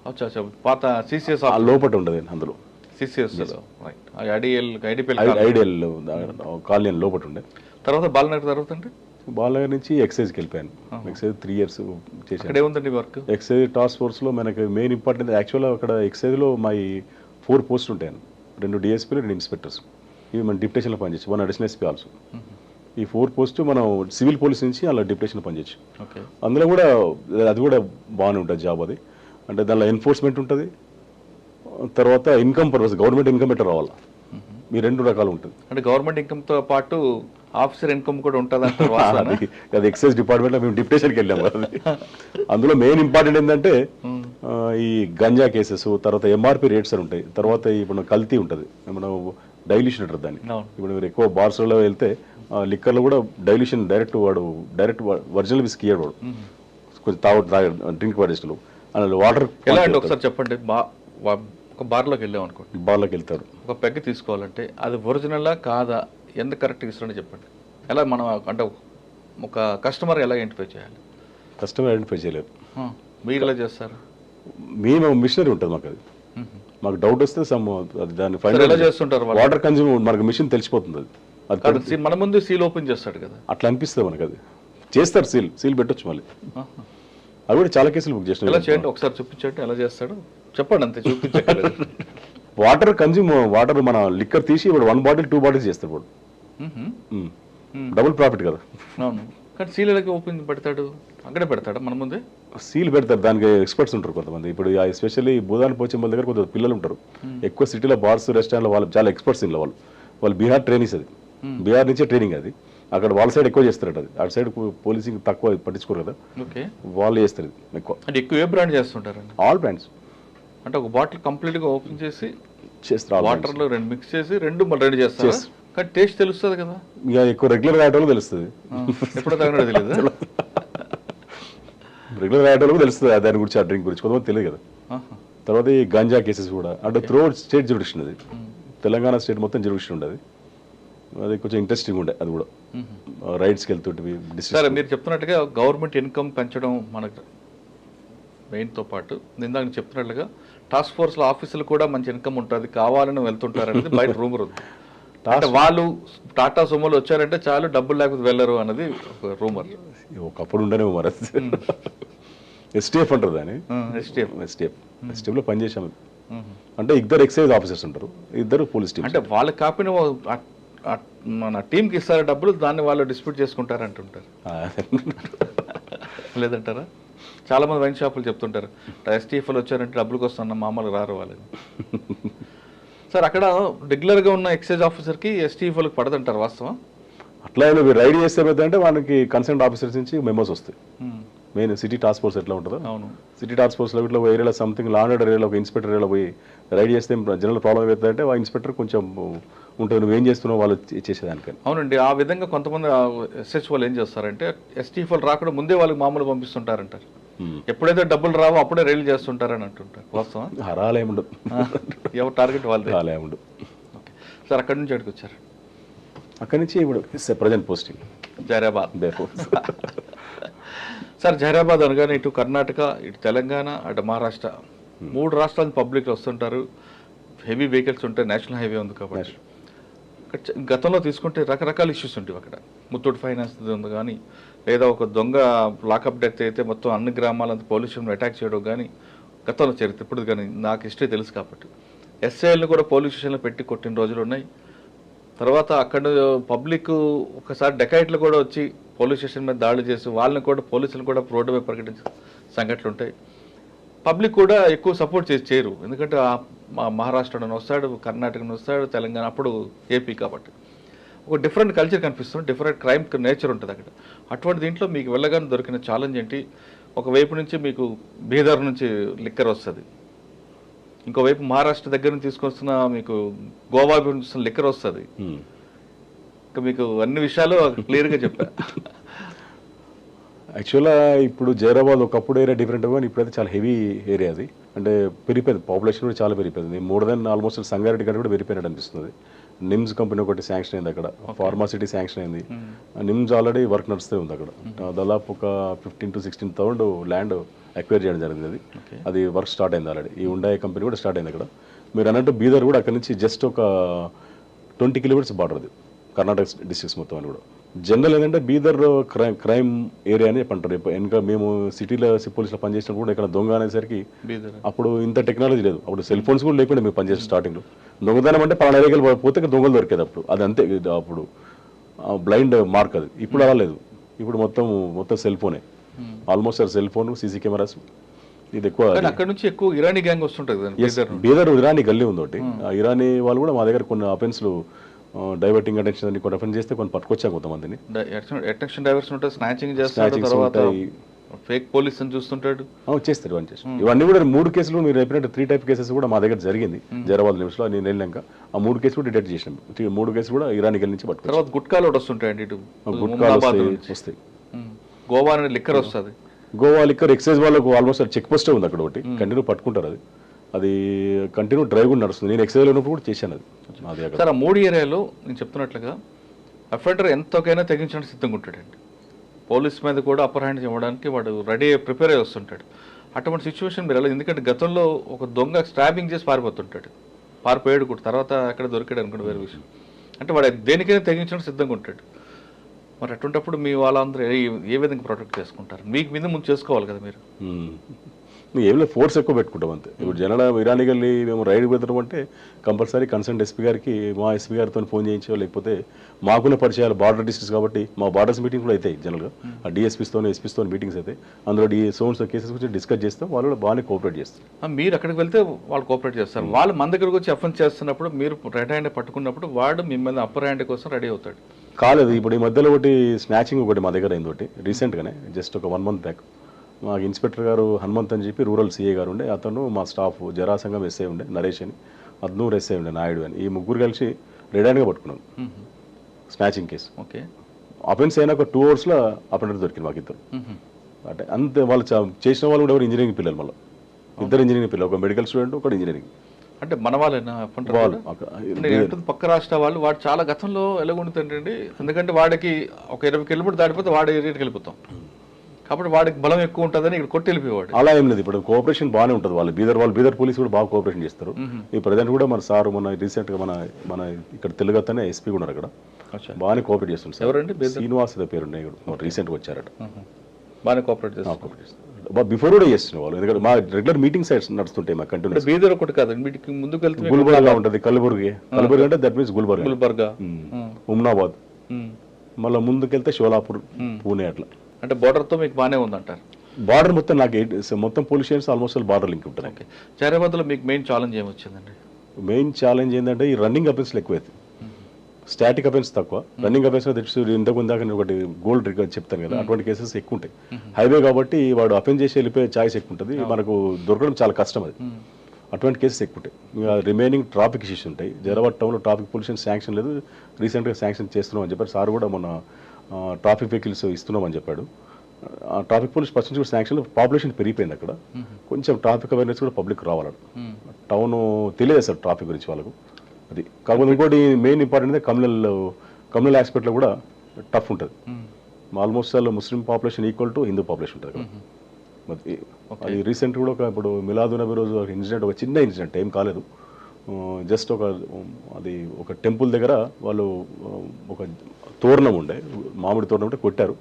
అచ్చా పాత సిసిఎస్ లోపల ఉండదు అందులో. సిసిఎస్ ఐడియల్ కాలనీ లోపల ఉండే. తర్వాత బాలనగర్ తర్వాత అంటే బాలనగర్ నుంచి ఎక్సైజ్కి వెళ్ళిపోయాను. ఎక్సైజ్ 3 years చేశాను. అక్కడ ఏముందండి వర్క్? ఎక్సైజ్ టాస్క్ ఫోర్స్లో మనకి మెయిన్ ఇంపార్టెంట్ యాక్చువల్గా అక్కడ ఎక్సైజ్లో మా 4 పోస్టులు ఉంటాయి. 2 డిఎస్పీలు 2 ఇన్స్పెక్టర్స్. ఇవి మన డిప్యుటేషన్లో పనిచేయచ్చు. 1 అడిషనల్ ఎస్పీ ఆల్సో. ఈ 4 పోస్టు మనం సివిల్ పోలీస్ నుంచి అలా డిప్యుటేషన్లో పనిచేయచ్చు. అందులో కూడా అది కూడా బాగానే ఉంటుంది జాబ్ అది. అంటే దానిలో ఎన్ఫోర్స్మెంట్ ఉంటుంది, తర్వాత income purpose government income better రావాలి. మీ 2 రకాలు ఉంటుంది. అంటే గవర్నమెంట్ ఇన్కమ్తో పాటు ఆఫీసర్ ఇన్కమ్ కూడా ఉంటుంది అంటే అది ఎక్సైజ్ డిపార్ట్మెంట్లో మేము డిప్యుటేషన్కి వెళ్ళాము. అందులో మెయిన్ ఇంపార్టెంట్ ఏంటంటే ఈ గంజా కేసెస్, తర్వాత ఎంఆర్పి రేట్స్ అని ఉంటాయి, తర్వాత ఇప్పుడు కల్తీ ఉంటుంది, మనం డైల్యూషన్ అంటారు దాన్ని. ఇప్పుడు మీరు ఎక్కువ బార్స్లో వెళ్తే లిక్కర్లో కూడా డైల్యూషన్ డైరెక్ట్ ఒరిజినల్ విస్కీ ఇయ్యాడు వాడు, కొంచెం డ్రింక్ పడేస్టులు అలా వాటర్. ఎలా అంటే ఒకసారి చెప్పండి. ఒక బార్లోకి వెళ్ళాం అనుకోండి, బార్లోకి వెళ్తారు, ఒక పెగ్ తీసుకోవాలంటే అది ఒరిజినలా కాదా ఎంత కరెక్ట్గా ఇస్తారని చెప్పండి. ఎలా మనం అంటే ఒక కస్టమర్ ఎలా ఐడెంటిఫై చేయాలి? కస్టమర్ ఐడెంటిఫై చేయలేరు. మీరు ఎలా చేస్తారు? మేము మిషనరీ ఉంటుంది మాకు. అది మాకు డౌట్ వస్తే దాన్ని ఎలా చేస్తుంటారు? వాటర్ కన్జ్యూమ్ మనకు మిషన్ తెలిసిపోతుంది. అది మన ముందు సీల్ ఓపెన్ చేస్తాడు కదా, అట్లా అనిపిస్తుంది మనకు. అది చేస్తారు, సీల్ పెట్టొచ్చు మళ్ళీ. అవి కూడా చాలా కేసులు బుక్ చేసిన. ఎలా చేయండి ఒకసారి చూపించండి, ఎలా చేస్తాడు చెప్పండి, అంతే చూపించగలరు. వాటర్ కన్జ్యూమ్ వాటర్ మన లిక్కర్ తీసి ఇప్పుడు 1 బాటిల్ 2 బాటిల్స్ చేస్తాడు వాడు. డబుల్ ప్రాఫిట్ కదా. అవును, కానీ సీల్ ఎలా ఓపెన్ పెడతాడు? అక్కడే పెడతాడు మన ముందే సీల్ పెడతారు. దానికి ఎక్స్పర్ట్స్ ఉంటారు కొంతమంది. ఇప్పుడు ఎస్పెషల్లీ భూదాన్ పోచంపల్లి దగ్గర కొంత పిల్లలు ఉంటారు ఎక్కువ. సిటీలో బార్స్ రెస్టారెంట్లో వాళ్ళు చాలా ఎక్స్పర్ట్స్ ఇంట్లో వాళ్ళు బీహార్ ట్రైనింగ్స్. అది బీహార్ నుంచే ట్రైనింగ్. అది అక్కడ వాళ్ళ సైడ్ ఎక్కువ చేస్తారు. అది అటు సైడ్ పోలీసింగ్ తక్కువ పట్టించుకోరు కదా, వాళ్ళు చేస్తారు ఎక్కువ. అంటే ఎక్కువ ఏ బ్రాండ్ చేస్తుంటారు? All brands. అంటే ఒక బాటిల్ కంప్లీట్గా ఓపెన్ చేసి చేస్తారు, వాటర్లో 2 మిక్స్ చేసి 2 చేస్తారు. కానీ టేస్ట్ తెలుస్తుంది కదా, ఇక ఎక్కువ రెగ్యులర్ తాగేటోళ్ళు తెలుస్తుంది. ఎప్పుడో తాగినట్టు తెలియదు. రెగ్యులర్ తాగేటోళ్ళకి తెలుస్తుంది దాని గురించి, ఆ డ్రింక్ గురించి. కొంతమంది తెలియదు కదా. తర్వాత ఈ గంజా కేసెస్ కూడా అంటే త్రూఅవుట్ స్టేట్ జ్యుడిక్షన్. అది తెలంగాణ స్టేట్ మొత్తం జ్యుడిక్షన్ ఉండేది. అది కొంచెం ఇంట్రెస్టింగ్ ఉండే. అది కూడా రైడ్స్కి వెళ్తుంటే. సరే, మీరు చెప్తున్నట్టుగా గవర్నమెంట్ ఇన్కమ్ పెంచడం మనకు మెయిన్తో పాటు ఇందాక చెప్తున్నట్లుగా టాస్క్ ఫోర్స్లో ఆఫీసులు కూడా మంచి ఇన్కమ్ ఉంటుంది, కావాలని వెళ్తుంటారు అనేది బయట రూమర్ ఉంది. అంటే వాళ్ళు టాటా సుమోలు వచ్చారంటే చాలు, డబ్బులు లేకపోతే వెళ్ళరు అన్నది ఒక రూమర్. ఒకప్పుడు ఉండనే మరి. ఎస్టీఎఫ్ అంటారు దాన్ని. ఎస్టీఎఫ్లో పనిచేసాము. అంటే 2 ఎక్సైజ్ ఆఫీసర్స్ ఉంటారు, 2 పోలీస్ టీమ్. అంటే వాళ్ళకి కాపిన మన టీంకి ఇస్తారు డబ్బులు, దాన్ని వాళ్ళు డిస్ప్యూట్ చేసుకుంటారు అంటుంటారు. లేదంటారా? చాలా మంది వైన్ షాపులు చెప్తుంటారు ఎస్టీఎఫ్లు వచ్చారంటే డబ్బులకు వస్తున్న మామూలు రారు వాళ్ళని. సార్, అక్కడ రెగ్యులర్గా ఉన్న ఎక్సైజ్ ఆఫీసర్కి ఎస్టీఎఫ్లకు పడదంటారు, వాస్తవం? అట్లా రైడ్ చేస్తే అంటే వాళ్ళకి కన్సర్న్ ఆఫీసర్స్ నుంచి మెమోస్ వస్తాయి. మెయిన్ సిటీ టాస్క్ ఫోర్స్ ఎట్లా ఉంటుందో, అవును, సిటీ టాస్క్ ఫోర్స్లో ఇట్లా ఏరియాలో సంథింగ్ లా అండ్ ఆర్డర్ ఏరియాలో ఒక ఇన్స్పెక్టర్ ఏరియాలో పోయి రైడ్ చేస్తే జనరల్ ప్రాబ్లం అవుతుందంటే ఆ ఇన్స్పెక్టర్ కొంచెం ఉంటుంది, నువ్వేం చేస్తున్నావు వాళ్ళు చేసేదానికని. అవునండి, ఆ విధంగా కొంతమంది ఎస్హెచ్ వాళ్ళు ఏం చేస్తారంటే ఎస్టీఎఫ్లు రాకుండా ముందే వాళ్ళకి మామూలు పంపిస్తుంటారంటారు. ఎప్పుడైతే డబ్బులు రావో అప్పుడే రైలు చేస్తుంటారని అంటుంటారు, వాస్తవం? రాలేముండదు, ఎవరు టార్గెట్ వాళ్ళు రాలేముండదు. సార్, అక్కడి నుంచి ఎక్కడికి వచ్చారు? అక్కడి నుంచి ఇప్పుడు present posting Zaheerabad. Sir, Zaheerabad అనగానే ఇటు కర్ణాటక, ఇటు తెలంగాణ, అటు మహారాష్ట్ర, 3 రాష్ట్రాల పబ్లిక్ వస్తుంటారు. హెవీ వెహికల్స్ ఉంటాయి, నేషనల్ హైవే ఉంది కాబట్టి. గతంలో తీసుకుంటే రకరకాల ఇష్యూస్ ఉంటాయి అక్కడ. ముత్తూట్ ఫైనాన్స్ ఉంది కానీ, లేదా ఒక దొంగ లాకప్ డెత్ అయితే మొత్తం అన్ని గ్రామాలంతా పోలీస్ స్టేషన్ అటాక్ చేయడం కానీ గతంలో చరిత్ర. ఇప్పుడు కానీ నాకు హిస్టరీ తెలుసు కాబట్టి ఎస్ఐల్ని కూడా పోలీస్ స్టేషన్లో పెట్టి కొట్టిన రోజులు ఉన్నాయి. తర్వాత అక్కడ పబ్లిక్ ఒకసారి డెకాయిట్లు కూడా వచ్చి పోలీస్ స్టేషన్ మీద దాడులు చేసి వాళ్ళని కూడా పోలీసులను కూడా రోడ్డు మీద ప్రకటించిన సంఘటనలు ఉంటాయి. పబ్లిక్ కూడా ఎక్కువ సపోర్ట్ చేయరు, ఎందుకంటే మహారాష్ట్ర నుండి వస్తాడు, కర్ణాటక నుండి వస్తాడు, తెలంగాణ, అప్పుడు ఏపీ కాబట్టి ఒక డిఫరెంట్ కల్చర్ కనిపిస్తుంది, డిఫరెంట్ క్రైమ్ నేచర్ ఉంటుంది అక్కడ. అటువంటి దీంట్లో మీకు వెళ్ళగానే దొరికిన ఛాలెంజ్ ఏంటి? ఒకవైపు నుంచి మీకు బీదర్ నుంచి లిక్కర్ వస్తుంది, ఇంకోవైపు మహారాష్ట్ర దగ్గర నుంచి తీసుకొస్తున్న మీకు గోవా నుంచి లిక్కర్ వస్తుంది. ఇంకా మీకు అన్ని విషయాలు క్లియర్గా చెప్పా. యాక్చువల్గా ఇప్పుడు జైరాబాద్ ఒకప్పుడు ఏరియా డిఫరెంట్ కానీ ఇప్పుడైతే చాలా హెవీ ఏరియా అది. అంటే పెరిగిపోయింది, పాపులేషన్ కూడా చాలా పెరిగిపోయింది. మోర్ దెన్ ఆల్మోస్ట్ సంగారెడ్డి కంటే కూడా పెరిగిపోయినట్టు అనిపిస్తుంది. నిమ్స్ కంపెనీ ఒకటి శాంక్షన్ అయింది అక్కడ, ఫార్మాసిటీ శాంక్షన్ అయింది. నిమ్స్ ఆల్రెడీ వర్క్ నడుస్తూ ఉంది అక్కడ. దాదాపు ఒక 15,000 to 16,000 ల్యాండ్ అక్వైర్ చేయడం జరిగింది. అది వర్క్ స్టార్ట్ అయింది ఆల్రెడీ. ఈ ఉండాయి కంపెనీ కూడా స్టార్ట్ అయింది అక్కడ. మీరు అన్నట్టు బీదర్ కూడా అక్కడ నుంచి జస్ట్ ఒక 20 kilometers బార్డర్ అది, కర్ణాటక డిస్ట్రిక్ట్స్ మొత్తం అని కూడా. జనరల్ ఏంటంటే బీదర్ క్రైమ్ ఏరియా అని చెప్పంటారు. ఇంకా మేము సిటీలో పోలీసులో పనిచేసినప్పుడు కూడా ఇక్కడ దొంగ అనేసరికి అప్పుడు ఇంత టెక్నాలజీ లేదు, అప్పుడు సెల్ ఫోన్స్ కూడా లేకుండా మేము పనిచేసిన స్టార్టింగ్లో. దొంగతనం అంటే పలానా ఏరియాకి పోతే దొంగలు దొరికేది అప్పుడు, అది అంతే. అప్పుడు బ్లైండ్ మార్క్ అది. ఇప్పుడు అలా లేదు, ఇప్పుడు మొత్తం సెల్ ఫోనే, almost cell phone, CC cameras. ఇది ఎక్కువ. అక్కడ నుంచి ఎక్కువ ఇరానీ గ్యాంగ్ వస్తుంటుంది. బీదర్ ఇరానీ గల్లీ ఉంది ఒకటి. ఇరానీ వాళ్ళు కూడా మా దగ్గర కొన్ని అఫెన్స్లు, డైవర్టింగ్ అటెన్షన్ అని కొన్ని అఫెన్స్ చేస్తే కొన్ని పట్టుకొచ్చా కొంతమందిని. అటెన్షన్ డైవర్షన్ ఉంటుంది, స్నాచింగ్ చేస్తాడు, తర్వాత ఫేక్ పోలీస్ అని చూస్తుంటాడు, చేస్తారు ఇవన్నీ చేసి. ఇవన్నీ కూడా 3 కేసులు మీరు చెప్పినట్టు 3 type కేసెస్ కూడా మా దగ్గర జరిగింది జైరాబాద్ లిమిట్స్ లో. నేను వెళ్ళాక ఆ 3 కేసులు కూడా డిటెక్ట్ చేసినాం. 3 కేసులు కూడా ఇరానీ గల్లీ నుంచి పట్టుకు. తర్వాత గుట్కాలు కూడా వస్తుంటాయండి, ఇటు గుట్కాలు వస్తాయి. గోవా అనేది లిక్కర్ వస్తుంది. గోవా లిక్కర్ ఎక్సైజ్ వాళ్ళకు ఆల్మోస్ట్ చెక్ పోస్టే ఉంది అక్కడ ఒకటి, కంటిన్యూ పట్టుకుంటారు. అది కంటిన్యూ డ్రైవ్ కూడా నడుస్తుంది. నేను ఎక్సైజ్ ఉన్నప్పుడు కూడా చేశాను అది. సార్, ఆ 3 ఏరియాలో నేను చెప్తున్నట్లుగా అఫెండర్ ఎంతకైనా తెగించడానికి సిద్ధంగా ఉంటాడండి. పోలీస్ మీద కూడా అప్పర్ హ్యాండ్ ఇవ్వడానికి వాడు రెడీ ప్రిపేర్ అయ్యి వస్తుంటాడు. అటువంటి సిచ్యువేషన్ మీరు ఎలా, ఎందుకంటే గతంలో ఒక దొంగ స్టాబింగ్ చేసి పారిపోతుంటాడు, పారిపోయాడు కూడా, తర్వాత ఎక్కడ దొరికాడు అనుకుంటే వేరే విషయం. అంటే వాడు దేనికైనా తెగించడానికి సిద్ధంగా ఉంటాడు. మరి అటువంటిప్పుడు మీ వాళ్ళందరూ ఏ విధంగా ప్రొటెక్ట్ చేసుకుంటారు? మీకు మీద ముందు చేసుకోవాలి కదా మీరు. ఏం లేదు, ఫోర్స్ ఎక్కువ పెట్టుకుంటాం అంతే. ఇప్పుడు జనరల్ ఇరానీ గల్లీ మేము రైడ్ పెడతాం అంటే కంపల్సరీ కన్సర్న్ ఎస్పీ గారికి, మా ఎస్పీ గారితో ఫోన్ చేయించో, లేకపోతే మాకున్న పరిచయాలు బార్డర్ డిస్ట్రిక్ట్స్ కాబట్టి మా బార్డర్స్ మీటింగ్ కూడా అవుతాయి జనరల్గా. ఆ డిఎస్పీస్తో ఎస్పీస్తో మీటింగ్స్ అయితే అందులో సోన్స్ కేసెస్ గురించి డిస్కస్ చేస్తాం. వాళ్ళు కూడా బాగానే కోఆపరేట్ చేస్తారు. మీరు అక్కడికి వెళ్తే వాళ్ళు కోఆపరేట్ చేస్తారు. వాళ్ళు మన దగ్గరకు వచ్చి అఫెన్స్ చేస్తున్నప్పుడు మీరు రెడ్ హ్యాండ్ పట్టుకున్నప్పుడు వాడు మిమ్మల్ని అప్పర్ హ్యాండ్ కోసం రెడీ అవుతాడు. కాలేదు, ఇప్పుడు ఈ మధ్యలో ఒకటి స్నాచింగ్ ఒకటి మా దగ్గర అయింది ఒకటి రీసెంట్గానే, జస్ట్ ఒక 1 month బ్యాక్. మాకు ఇన్స్పెక్టర్ గారు హనుమంత్ అని చెప్పి రూరల్ సీఏ గారు ఉండే, అతను మా స్టాఫ్ జరాసంగం ఎస్ఐ ఉండే నరేష్ అని, అద్నూర్ ఎస్ఐ ఉండే నాయుడు అని, ఈ 3 కలిసి రెడ్ హ్యాండ్గా పట్టుకున్నాం స్నాచింగ్ కేసు. ఓకే. అఫెన్స్ అయినా ఒక 2 hours అఫెండర్ దొరికింది మాకు ఇద్దరు. అంటే అంతే. వాళ్ళు చేసిన వాళ్ళు కూడా ఎవరు ఇంజనీరింగ్ పిల్లలు, మళ్ళీ 2 ఇంజనీరింగ్ పిల్లలు, ఒక మెడికల్ స్టూడెంట్, ఒకటి ఇంజనీరింగ్. అంటే మన వాళ్ళైనా పక్క రాష్ట్ర వాళ్ళు. వాడు చాలా గతంలో ఎలాగుంటుందండి, ఎందుకంటే వాడికి ఒక 20 kilometers దాటిపోతే వాడి ఏరియాకి వెళ్ళిపోతాం కాబట్టి వాడికి బలం ఎక్కువ ఉంటుందని ఇక్కడ కొట్టి వెళ్ళిపోయాడు. అలా ఏం లేదు, ఇప్పుడు కోఆపరేషన్ బాగానే ఉంటుంది. వాళ్ళు బీదర్ పోలీసు కూడా బాగా కోఆపరేషన్ చేస్తారు. ఈ ప్రజెంట్ కూడా మన సార్ మన రీసెంట్గా మన ఇక్కడ తెలుగుతనే ఎస్పీ కూడా అక్కడ బాగానే కోఆపరేట్ చేస్తుంది. ఎవరండి? శ్రీనివాస్ పేరు ఉన్నాయి, రీసెంట్గా వచ్చారట. బాగానే కోఆపరేట్ చేస్తారు. బిఫోర్ కూడా చేస్తున్న వాళ్ళు, ఎందుకంటే మా రెగ్యులర్ మీటింగ్ సైట్స్ నడుస్తుంటాయి మాకు కంటిన్యూస్. బీదర్ ఒకటి కాదు, ముందుకు వెళ్తే గుల్బర్గా ఉంటుంది, కలబుర్గి అంటే దట్ మీన్స్ గుల్బర్గా, ఉమ్నాబాద్, మళ్ళీ ముందుకెళ్తే షోలాపూర్, పూణే, అట్లా. అంటే బార్డర్తో మీకు బాగానే ఉందంటారు? బార్డర్ మొత్తం నాకు మొత్తం police stations almost border link ఉంటుంది. ఓకే. జైరాబాద్లో మీకు మెయిన్ ఛాలెంజ్ ఏమొచ్చిందండి? మెయిన్ ఛాలెంజ్ ఏంటంటే ఈ రన్నింగ్ అఫెన్స్లు ఎక్కువైతే, స్టాటిక్ అఫెన్స్ తక్కువ. రన్నింగ్ అఫెన్స్ ఇంతకుముందు దాకా ఒకటి గోల్డ్ రికార్డ్ చెప్తాను కదా, అటువంటి కేసెస్ ఎక్కువ ఉంటాయి. హైవే కాబట్టి వాడు అఫెన్స్ చేసి వెళ్ళిపోయే ఛాయిస్ ఎక్కువ ఉంటుంది, మనకు దొరకడం చాలా కష్టం అది. అటువంటి కేసెస్ ఎక్కువ ఉంటాయి. రిమైనింగ్ ట్రాఫిక్ ఇష్యూస్ ఉంటాయి. జైరాబాద్ టౌన్లో ట్రాఫిక్ పొల్యూషన్ శాంక్షన్ లేదు, రీసెంట్గా శాంక్షన్ చేస్తున్నాం అని చెప్పారు సార్ కూడా. మొన్న ట్రాఫిక్ వెహికల్స్ ఇస్తున్నామని చెప్పాడు. ట్రాఫిక్ పోలీస్ పర్సన్స్ కూడా శాంక్షన్. పాపులేషన్ పెరిగిపోయింది అక్కడ, కొంచెం ట్రాఫిక్ అవేర్నెస్ కూడా పబ్లిక్ రావాలి. టౌన్ తెలియదు సార్ ట్రాఫిక్ గురించి వాళ్ళకు. అది కాకపోతే ఇంకోటి మెయిన్ ఇంపార్టెంట్ కమ్యూనల్ ఆస్పెక్ట్లో కూడా టఫ్ ఉంటుంది. Almost Muslim population equal to Hindu population ఉంటుంది అక్కడ. అది రీసెంట్ కూడా ఇప్పుడు మిలాదు నబీ రోజు ఇన్సిడెంట్, ఒక చిన్న ఇన్సిడెంట్, ఏం కాలేదు. జస్ట్ ఒక టెంపుల్ దగ్గర వాళ్ళు ఒక తోరణం ఉండే, మామిడి తోరణం ఉంటే కొట్టారు,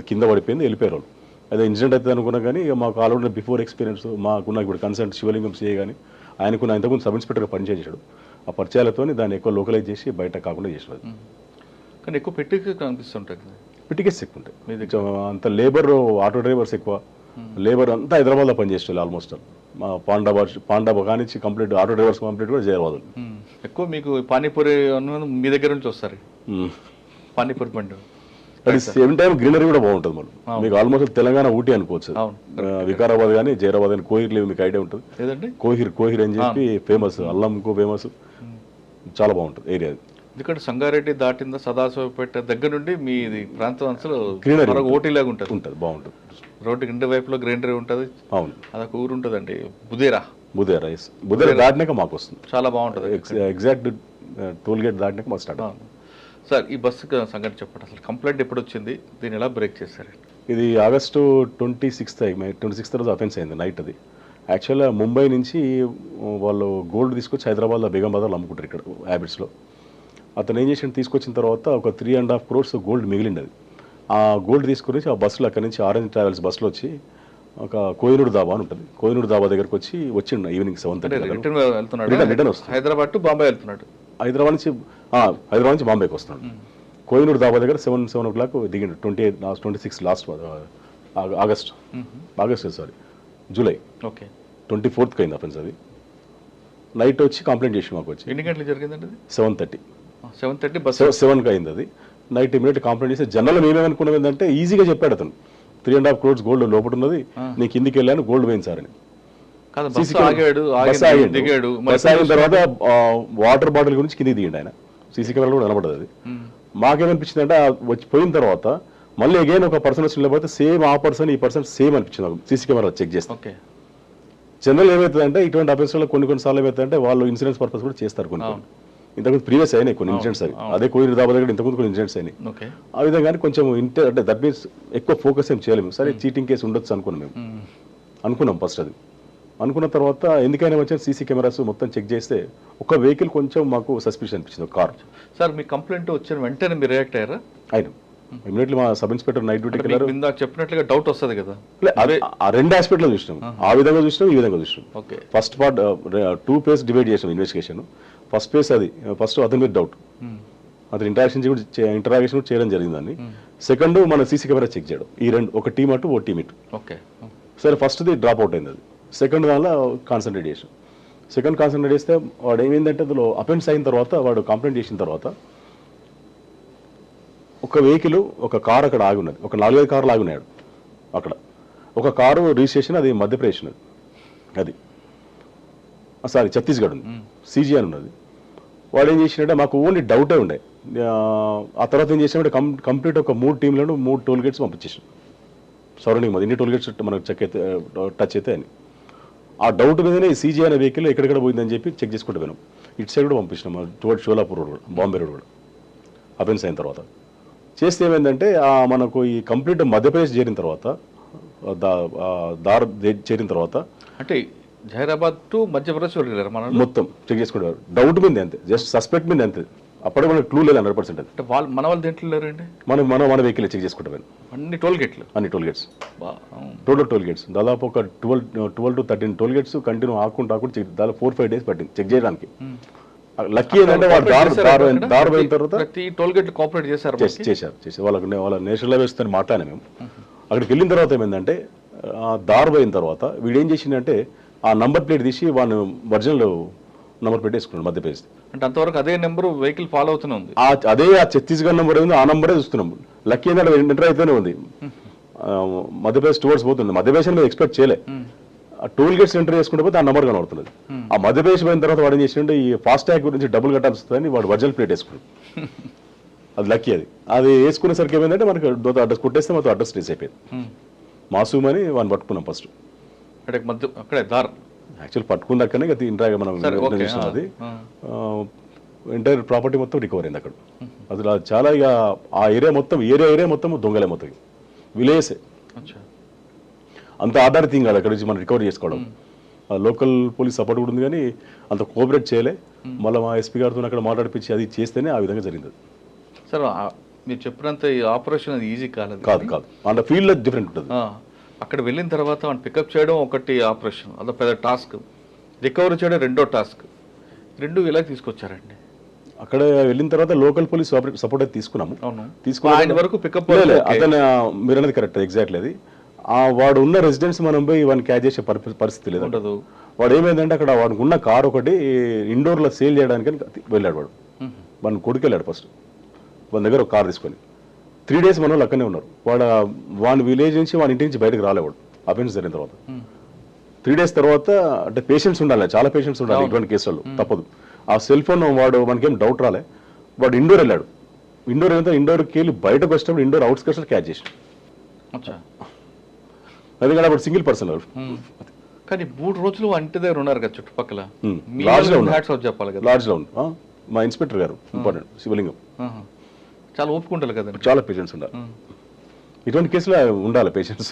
కింద పడిపోయింది, వెళ్ళిపోయారు వాళ్ళు. అదే ఇన్సిడెంట్ అవుతుంది అనుకున్నా కానీ మాకు ఆల్రెడీ బిఫోర్ ఎక్స్పీరియన్స్ మాకున్న ఇప్పుడు కన్సల్ట్ శివలింగం సీఏ కానీ ఆయనకున్న ఇంతకుముందు సబ్ ఇన్స్పెక్టర్గా పనిచేసాడు. ఆ పరిచయాలతో దాన్ని ఎక్కువ లోకలైజ్ చేసి బయట కాకుండా చేసినది. కానీ ఎక్కువ పెట్టికే కనిపిస్తుంటుంది, పెట్టికేస్ ఎక్కువ ఉంటాయి. అంత లేబర్, ఆటో డ్రైవర్స్ ఎక్కువ, లేబర్ అంతా హైదరాబాద్లో పనిచేసేవాళ్ళు ఆల్మోస్ట్. మా పాండాబా కానించి కంప్లీట్ ఆటో డ్రైవర్స్ కంప్లీట్ కూడా జైరాబాద్. ఎక్కువ మీకు పానీపూరి అన్నది మీ దగ్గర నుంచి వస్తారు, పానీపూరి పండు. అది సేమ్ టైం గ్రీనరీ కూడా బాగుంటుంది మనం. మీకు ఆల్మోస్ట్ తెలంగాణ ఊటీ అనుకోవచ్చు. వికారాబాద్ కానీ జైరాబాద్ కానీ కోహిర్ లేవు, మీకు ఐడియా ఉంటుంది. ఏదండి కోహిర్ అని చెప్పి ఫేమస్, అల్లంకు ఫేమస్, చాలా బాగుంటుంది ఏరియా. ఎందుకంటే సంగారెడ్డి దాటిందా సదాశివపేట దగ్గర నుండి మీ ప్రాంతం అసలు గ్రీనరీ ఓటీలాగా ఉంటుంది, ఉంటుంది, బాగుంటుంది. రోడ్డు రెండు వైపులో గ్రీనరీ ఉంటుంది. అవును, అదొక ఊరు ఉంటుందండి, బుదేరా దాటినాక మాకు వస్తుంది, చాలా బాగుంటుంది. ఎగ్జాక్ట్ టోల్ గేట్ దాటినాక మాకు స్టార్ట్. సార్ ఈ బస్సు సంగతి చెప్పండి, అసలు కంప్లైంట్ ఎప్పుడు వచ్చింది, దీన్ని ఎలా బ్రేక్ చేశారు? ఇది ఆగస్టు 26th రోజు అఫెన్స్ అయింది నైట్. అది యాక్చువల్గా ముంబై నుంచి వాళ్ళు గోల్డ్ తీసుకొచ్చి హైదరాబాద్లో బేగం బజార్లో అమ్ముకుంటారు ఇక్కడ హ్యాబిట్స్లో. అతను ఏం చేసి తీసుకొచ్చిన తర్వాత ఒక 3.5 crores గోల్డ్ మిగిలింది. అది ఆ గోల్డ్ తీసుకుని ఆ బస్సులో అక్కడి నుంచి ఆరెంజ్ ట్రావెల్స్ బస్సులో వచ్చి ఒక కోయినూరు దాబా అని ఉంటుంది, కోయినూరు దాబా దగ్గరకు వచ్చి వచ్చిండు ఈవినింగ్ 7:30. రిటర్న్ వస్తుంది, హైదరాబాద్ టు బాంబే వెళ్తున్నాడు. హైదరాబాద్ నుంచి బాంబేకి వస్తున్నాడు. కోయినూరు దాబా దగ్గర 7 o'clock దిగిండు. 26 last August July. Okay, 24th అయింది అఫెన్స్. అది నైట్ వచ్చి కంప్లైంట్ చేసి మాకు వచ్చి ఎన్ని గంటలు జరిగిందండి? 7:30 బస్ 7కి అయింది. అది నైట్ ఇమీడియట్ కంప్లైంట్ చేస్తే జనరల్ మేమేమనుకున్నాం ఏంటంటే ఈజీగా చెప్పాడు అతను, 3.5 crores గోల్డ్ లోపల ఉన్నది, నేను కిందికి వెళ్ళాను, గోల్డ్ పోయింది సార్ అని. బస్ ఆగిన తర్వాత వాటర్ బాటిల్ గురించి కిందికి దిగిండు ఆయన. సీసీ కెమెరాలో కూడా కనబడదు. అది మాకేమనిపించింది అంటే వచ్చి పోయిన తర్వాత మళ్ళీ అగైన్ ఒక పర్సన్ వచ్చి లేకపోతే సేమ్ ఆ పర్సన్ ఈ పర్సన్ సేమ్ అనిపించింది నాకు సీసీ కెమెరా చెక్ చేస్తే. జనరల్ ఏమవుతుందంటే ఇటువంటి అఫెన్స్లో కొన్నిసార్లు ఏమవుతుందంటే వాళ్ళు ఇన్సూరెన్స్ పర్పస్ కూడా చేస్తారు. ఇంతకుముందు ప్రీవియస్ అయినాయి కొన్ని ఇన్సిడెంట్స్. అవి అదే కోయినూరు దాబా దగ్గర ఇంతకుముందు కొన్ని ఇన్సిడెంట్స్ అయినాయి. ఆ విధంగా కొంచెం అంటే దట్ మీన్స్ ఎక్కువ ఫోకస్ ఏం చేయలేము. సరే చీటింగ్ కేసు ఉండొచ్చు అనుకున్నాం మేము, అనుకున్నాం ఫస్ట్. అది అనుకున్న తర్వాత ఎందుకైనా వచ్చాను సీసీ కెమెరాస్ మొత్తం చెక్ చేస్తే ఒక వెహికల్ కొంచెం మాకు సస్పిషన్ అనిపించింది, ఒక కార్. సార్ మీ కంప్లైంట్ వచ్చిన వెంటనే మీరు రియాక్ట్ అయ్యారా? అయినా ఇమీడియట్లీ మా సబ్ ఇన్స్పెక్టర్ నైట్ డ్యూటీకి వెళ్ళారు. చెప్పినట్లుగా డౌట్ వస్తుంది కదా, ఆ రెండు ఆస్పెక్ట్లో చూసినాం, ఆ విధంగా చూసినాం, ఈ విధంగా చూసినాం. ఫస్ట్ పార్ట్ 2 phase డివైడ్ చేసాం ఇన్వెస్టిగేషన్. ఫస్ట్ phase అది ఫస్ట్ అతని మీద డౌట్, అతను ఇంటరాక్షన్ కూడా చేయడం జరిగిందని. సెకండ్ మన సీసీ కెమెరా చెక్ చేయడం. ఈ రెండు, ఒక టీమ్ అటు ఓ టీమ్ ఇటు. సరే ఫస్ట్ది డ్రాప్ అవుట్ అయింది. అది సెకండ్ దానిలో కాన్సన్ట్రేట్ చేసాం. సెకండ్ కాన్సన్ట్రేట్ చేస్తే వాడు ఏమైందంటే అందులో అఫెన్స్ అయిన తర్వాత వాడు కంప్లైంట్ చేసిన తర్వాత ఒక వెహికల్, ఒక కార్ అక్కడ ఆగి ఉన్నది, ఒక 4-5 కార్లు ఆగి ఉన్నాడు అక్కడ. ఒక కారు రిజిస్ట్రేషన్ అది మధ్యప్రదేశ్ ఉన్నది, అది సారీ ఛత్తీస్గఢ్ ఉంది, సీజీ అని ఉన్నది. వాడు ఏం చేసినట్టే మాకు ఓన్లీ డౌటే ఉండే. ఆ తర్వాత ఏం చేసినట్టే కంప్లీట్ ఒక 3 టీంలను 3 టోల్ గేట్స్ పంపించేసాం సరౌండింగ్. మాది ఎన్ని టోల్ గేట్స్ మనకు చెక్ అయితే టచ్ అయితే అని ఆ డౌట్ మీదనే ఈ సీజీ అనే వెహికల్ ఎక్కడెక్కడ పోయిందని చెప్పి చెక్ చేసుకుంటూ పోయినాం. ఇటు సైడ్ కూడా పంపించినాం, టువర్డ్ షోలాపూర్ రోడ్ కూడా, బాంబే రోడ్ కూడా. అఫెన్స్ అయిన తర్వాత చేస్తే ఏమైందంటే మనకు ఈ కంప్లీట్ మధ్యప్రదేశ్ చేరిన తర్వాత చేరిన తర్వాత అంటే జైరాబాద్ టు మధ్యప్రదేశ్ వెళ్ళారు మనం మొత్తం చెక్ చేసుకుంటారు. డౌట్ మీద అంతే, జస్ట్ సస్పెక్ట్ మీద అంతే. అప్పటికి మనకు క్లూ లేదు 100%. అంటే మన వాళ్ళు దేంట్లో లేరండి, మన వెహికల్ చెక్ చేసుకుంటాం. అన్ని టోల్ గేట్లు టోటల్ టోల్ గేట్స్ దాదాపు ఒక 12 to 13 టోల్ గేట్స్ కంటిన్యూ ఆకుంటూ దాదాపు 4-5 days పట్టింది చెక్ చేయడానికి. లక్కీ ఏంటంటే వాళ్ళు దారు పోయిన తర్వాత టోల్ గేట్లు కోఆపరేట్ చేశారు. వాళ్ళ నేషనల్ హైవేస్ తో మాట్లాడాను మేము. అక్కడికి వెళ్ళిన తర్వాత ఏమైందంటే దారు పోయిన తర్వాత వీడు ఏం చేసిందంటే ఆ నంబర్ ప్లేట్ తీసి వాళ్ళు ఒరిజినల్ నంబర్ ప్లేట్ వేసుకున్నాడు మధ్యప్రదేశ్. అంటే అంతవరకు అదే నెంబర్ వెహికల్ ఫాలో అవుతూనే ఉంది. అదే ఆ ఛత్తీస్గఢ్ నెంబర్ ఉంది, ఆ నంబరే చూస్తున్నాం. లక్కీ ఏంటంటే ఎంటర్ అయితేనే ఉంది, మధ్యప్రదేశ్ టువర్డ్స్ పోతుంది. మధ్యప్రదేశ్ మేము ఎక్స్పెక్ట్ చేయలే. ఆ టోల్ గేట్స్ ఎంటర్ చేసుకుంటే పోతే ఆ నెంబర్ కనబడుతుంది. ఆ మధ్యప్రదేశ్ పోయిన తర్వాత వాడు ఏం చేసిండే ఈ ఫాస్ట్ ట్యాగ్ గురించి డబ్బులు కట్టాల్సి వస్తుందని వాడు ఒరిజినల్ ప్లేట్ వేసుకున్నాడు. అది లక్కీ. అది వేసుకునేసరికి ఏమైందంటే మనకి అడ్రస్ కొట్టేస్తే మాతో అడ్రస్ ట్రేస్ అయిపోయింది. మాసూమ్ అని వాడిని పట్టుకున్నాం ఫస్ట్. అక్కడే దార్ యాక్చువల్ పట్టుకున్నాకనే ఇంట్రాగా మనం అది ఎంటైర్ ప్రాపర్టీ మొత్తం రికవర్ అయింది అక్కడ. అసలు చాలా ఇక ఆ ఏరియా మొత్తం దొంగలే మొత్తం, విలేజెసే. అంత ఆధారితం కాదు అక్కడ నుంచి మనం రికవరీ చేసుకోవడం. లోకల్ పోలీస్ సపోర్ట్ కూడా ఉంది కానీ అంత కోఆపరేట్ చేయలే. మళ్ళీ మా ఎస్పీ గారితో అక్కడ మాట్లాడిపించి అది చేస్తేనే ఆ విధంగా జరిగింది. సార్ మీరు చెప్పినంత ఈ ఆపరేషన్ అది ఈజీ కాదు. అంత ఫీల్డ్ డిఫరెంట్ ఉంటుంది. అక్కడ వెళ్ళిన తర్వాత మనం పికప్ చేయడం ఒకటి ఆపరేషన్, అదో పెద్ద టాస్క్. రికవరీ చేయడం రెండో టాస్క్. రెండు ఇలా తీసుకొచ్చారండి. అక్కడ వెళ్ళిన తర్వాత లోకల్ పోలీస్ సపోర్ట్ అయితే తీసుకున్నాము. ఆయన వరకు పికప్ అతను మీరు అనేది కరెక్ట్ ఎగ్జాక్ట్లీ. అది వాడు ఉన్న రెసిడెన్స్ మనం పోయి వాడిని క్యాచ్ చేసే పరిస్థితి లేదు. ఉండదు. వాడు ఏమైందంటే అక్కడ వాడికి ఉన్న కార్ ఒకటి ఇండోర్లో సేల్ చేయడానికి వెళ్ళాడు. వాడిని కొడుకు వెళ్ళాడు ఫస్ట్ వాళ్ళ దగ్గర ఒక కార్ తీసుకొని. 3 days మన వాళ్ళు అక్కడనే ఉన్నారు. వాడి విలేజ్ నుంచి వాడి ఇంటి నుంచి బయటకు రాలేవాడు అఫెన్స్ జరిగిన తర్వాత. 3 days తర్వాత అంటే పేషెంట్స్ ఉండాలి, చాలా పేషెంట్స్ ఉండాలి ఇటువంటి కేసుల్లో, తప్పదు. ఆ సెల్ ఫోన్ వాడు మనకేం డౌట్ రాలే, వాడు ఇండోర్ వెళ్ళాడు. ఇండోర్ వెళ్తే ఇండోర్కి వెళ్ళి బయటకు వచ్చినప్పుడు ఇండోర్ అవుట్స్కట్స్ క్యాచ్ చేసి, ఎందుకంటే అప్పుడు సింగిల్ పర్సన్. కానీ 3 రోజులు ఇంటి దగ్గర ఉన్నారు కదా చుట్టుపక్కల, చెప్పాలి కదా. లాడ్జ్లో ఉంది మా ఇన్స్పెక్టర్ గారు, ఇంపార్టెంట్ శివలింగం. చాలా ఓపుకుంటారు కదా, చాలా పేషెంట్స్ ఉండాలి. ఇటువంటి కేసులో ఉండాలి పేషెంట్స్.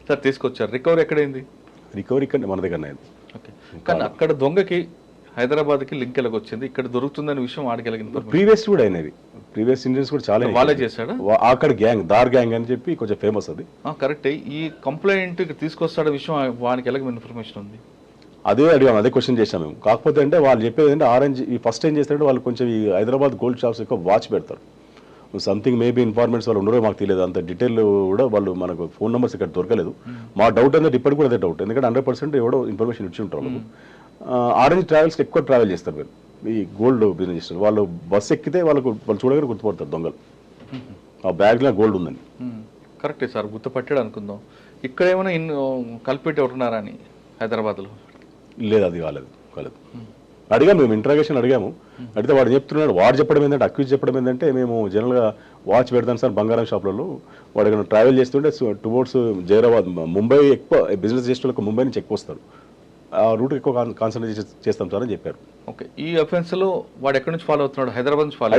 సార్ తీసుకొచ్చారు, రికవరీ ఎక్కడైంది? రికవరీ ఇక్కడ మన దగ్గర అయింది. ఓకే, కానీ అక్కడ దొంగకి హైదరాబాద్కి లింక్ ఎలాగొచ్చింది, ఇక్కడ దొరుకుతుందనే విషయం ఆడగలిగిన ప్రీవియస్ కూడా అయినవి, ప్రీవియస్ ఇండియన్స్ కూడా చాలా వాళ్ళే చేశాడా. అక్కడ గ్యాంగ్ దార్ గ్యాంగ్ అని చెప్పి కొంచెం ఫేమస్ అది. కరెక్ట్. ఈ కంప్లైంట్ తీసుకొస్తాడ విషయం వానికి ఎలాగ ఇన్ఫర్మేషన్ ఉంది? అదే అడిగాము, అదే క్వశ్చన్ చేసాం మేము. కాకపోతే అంటే వాళ్ళు చెప్పేది అంటే ఆరెంజ్ ఈ ఫస్ట్ ఏం చేస్తారంటే వాళ్ళు కొంచెం ఈ హైదరాబాద్ గోల్డ్ షాప్స్ ఎక్కువ వాచ్ పెడతారు. సంథింగ్ మేబీ ఇన్ఫార్మెంట్స్ వాళ్ళు ఉండరో మాకు తెలియదు, అంత డీటెయిల్ కూడా వాళ్ళు మనకు ఫోన్ నెంబర్స్ ఇక్కడ దొరకలేదు. మా డౌట్ అనేది ఇప్పటికి కూడా అదే డౌట్, ఎందుకంటే 100% ఎవడో ఇన్ఫర్మేషన్ ఇచ్చి ఉంటారు వాళ్ళు. ఆరెంజ్ ట్రావెల్స్కి ఎక్కువ ట్రావెల్ చేస్తారు వీళ్ళు, ఈ గోల్డ్ బిజినెస్ చేస్తారు. వాళ్ళు బస్సు ఎక్కితే వాళ్ళు చూడగానే గుర్తుపడతారు దొంగలు, ఆ బ్యాగ్లో గోల్డ్ ఉందని. కరెక్టే సార్, గుర్తుపట్టాడు అనుకుందాం. ఇక్కడ ఏమైనా కల్పిట్ ఎవరున్నారా అని హైదరాబాద్లో? లేదు, అది కాలేదు. అడిగాము మేము, ఇంట్రాగేషన్ అడిగాము. అడిగితే వాడు చెప్తున్నాడు, వాడు చెప్పడం ఏంటంటే, అక్యూజ్ చెప్పడం ఏంటంటే, మేము జనరల్గా వాచ్ పెడతాను సార్ బంగారం షాప్లలో, వాడు ఇక్కడ ట్రావెల్ చేస్తుంటే టువర్డ్స్ జైరాబాద్, ముంబై ఎక్కువ బిజినెస్ చేసే వాళ్ళకి ముంబై నుంచి ఎక్కువ వస్తారు, ఆ రూట్ ఎక్కువ కాన్సన్ట్రేట్ చేస్తాం సార్ అని చెప్పారు. ఓకే, ఈ అఫెన్స్లో వాడు ఎక్కడి నుంచి ఫాలో అవుతున్నాడు? హైదరాబాద్ నుంచి ఫాలో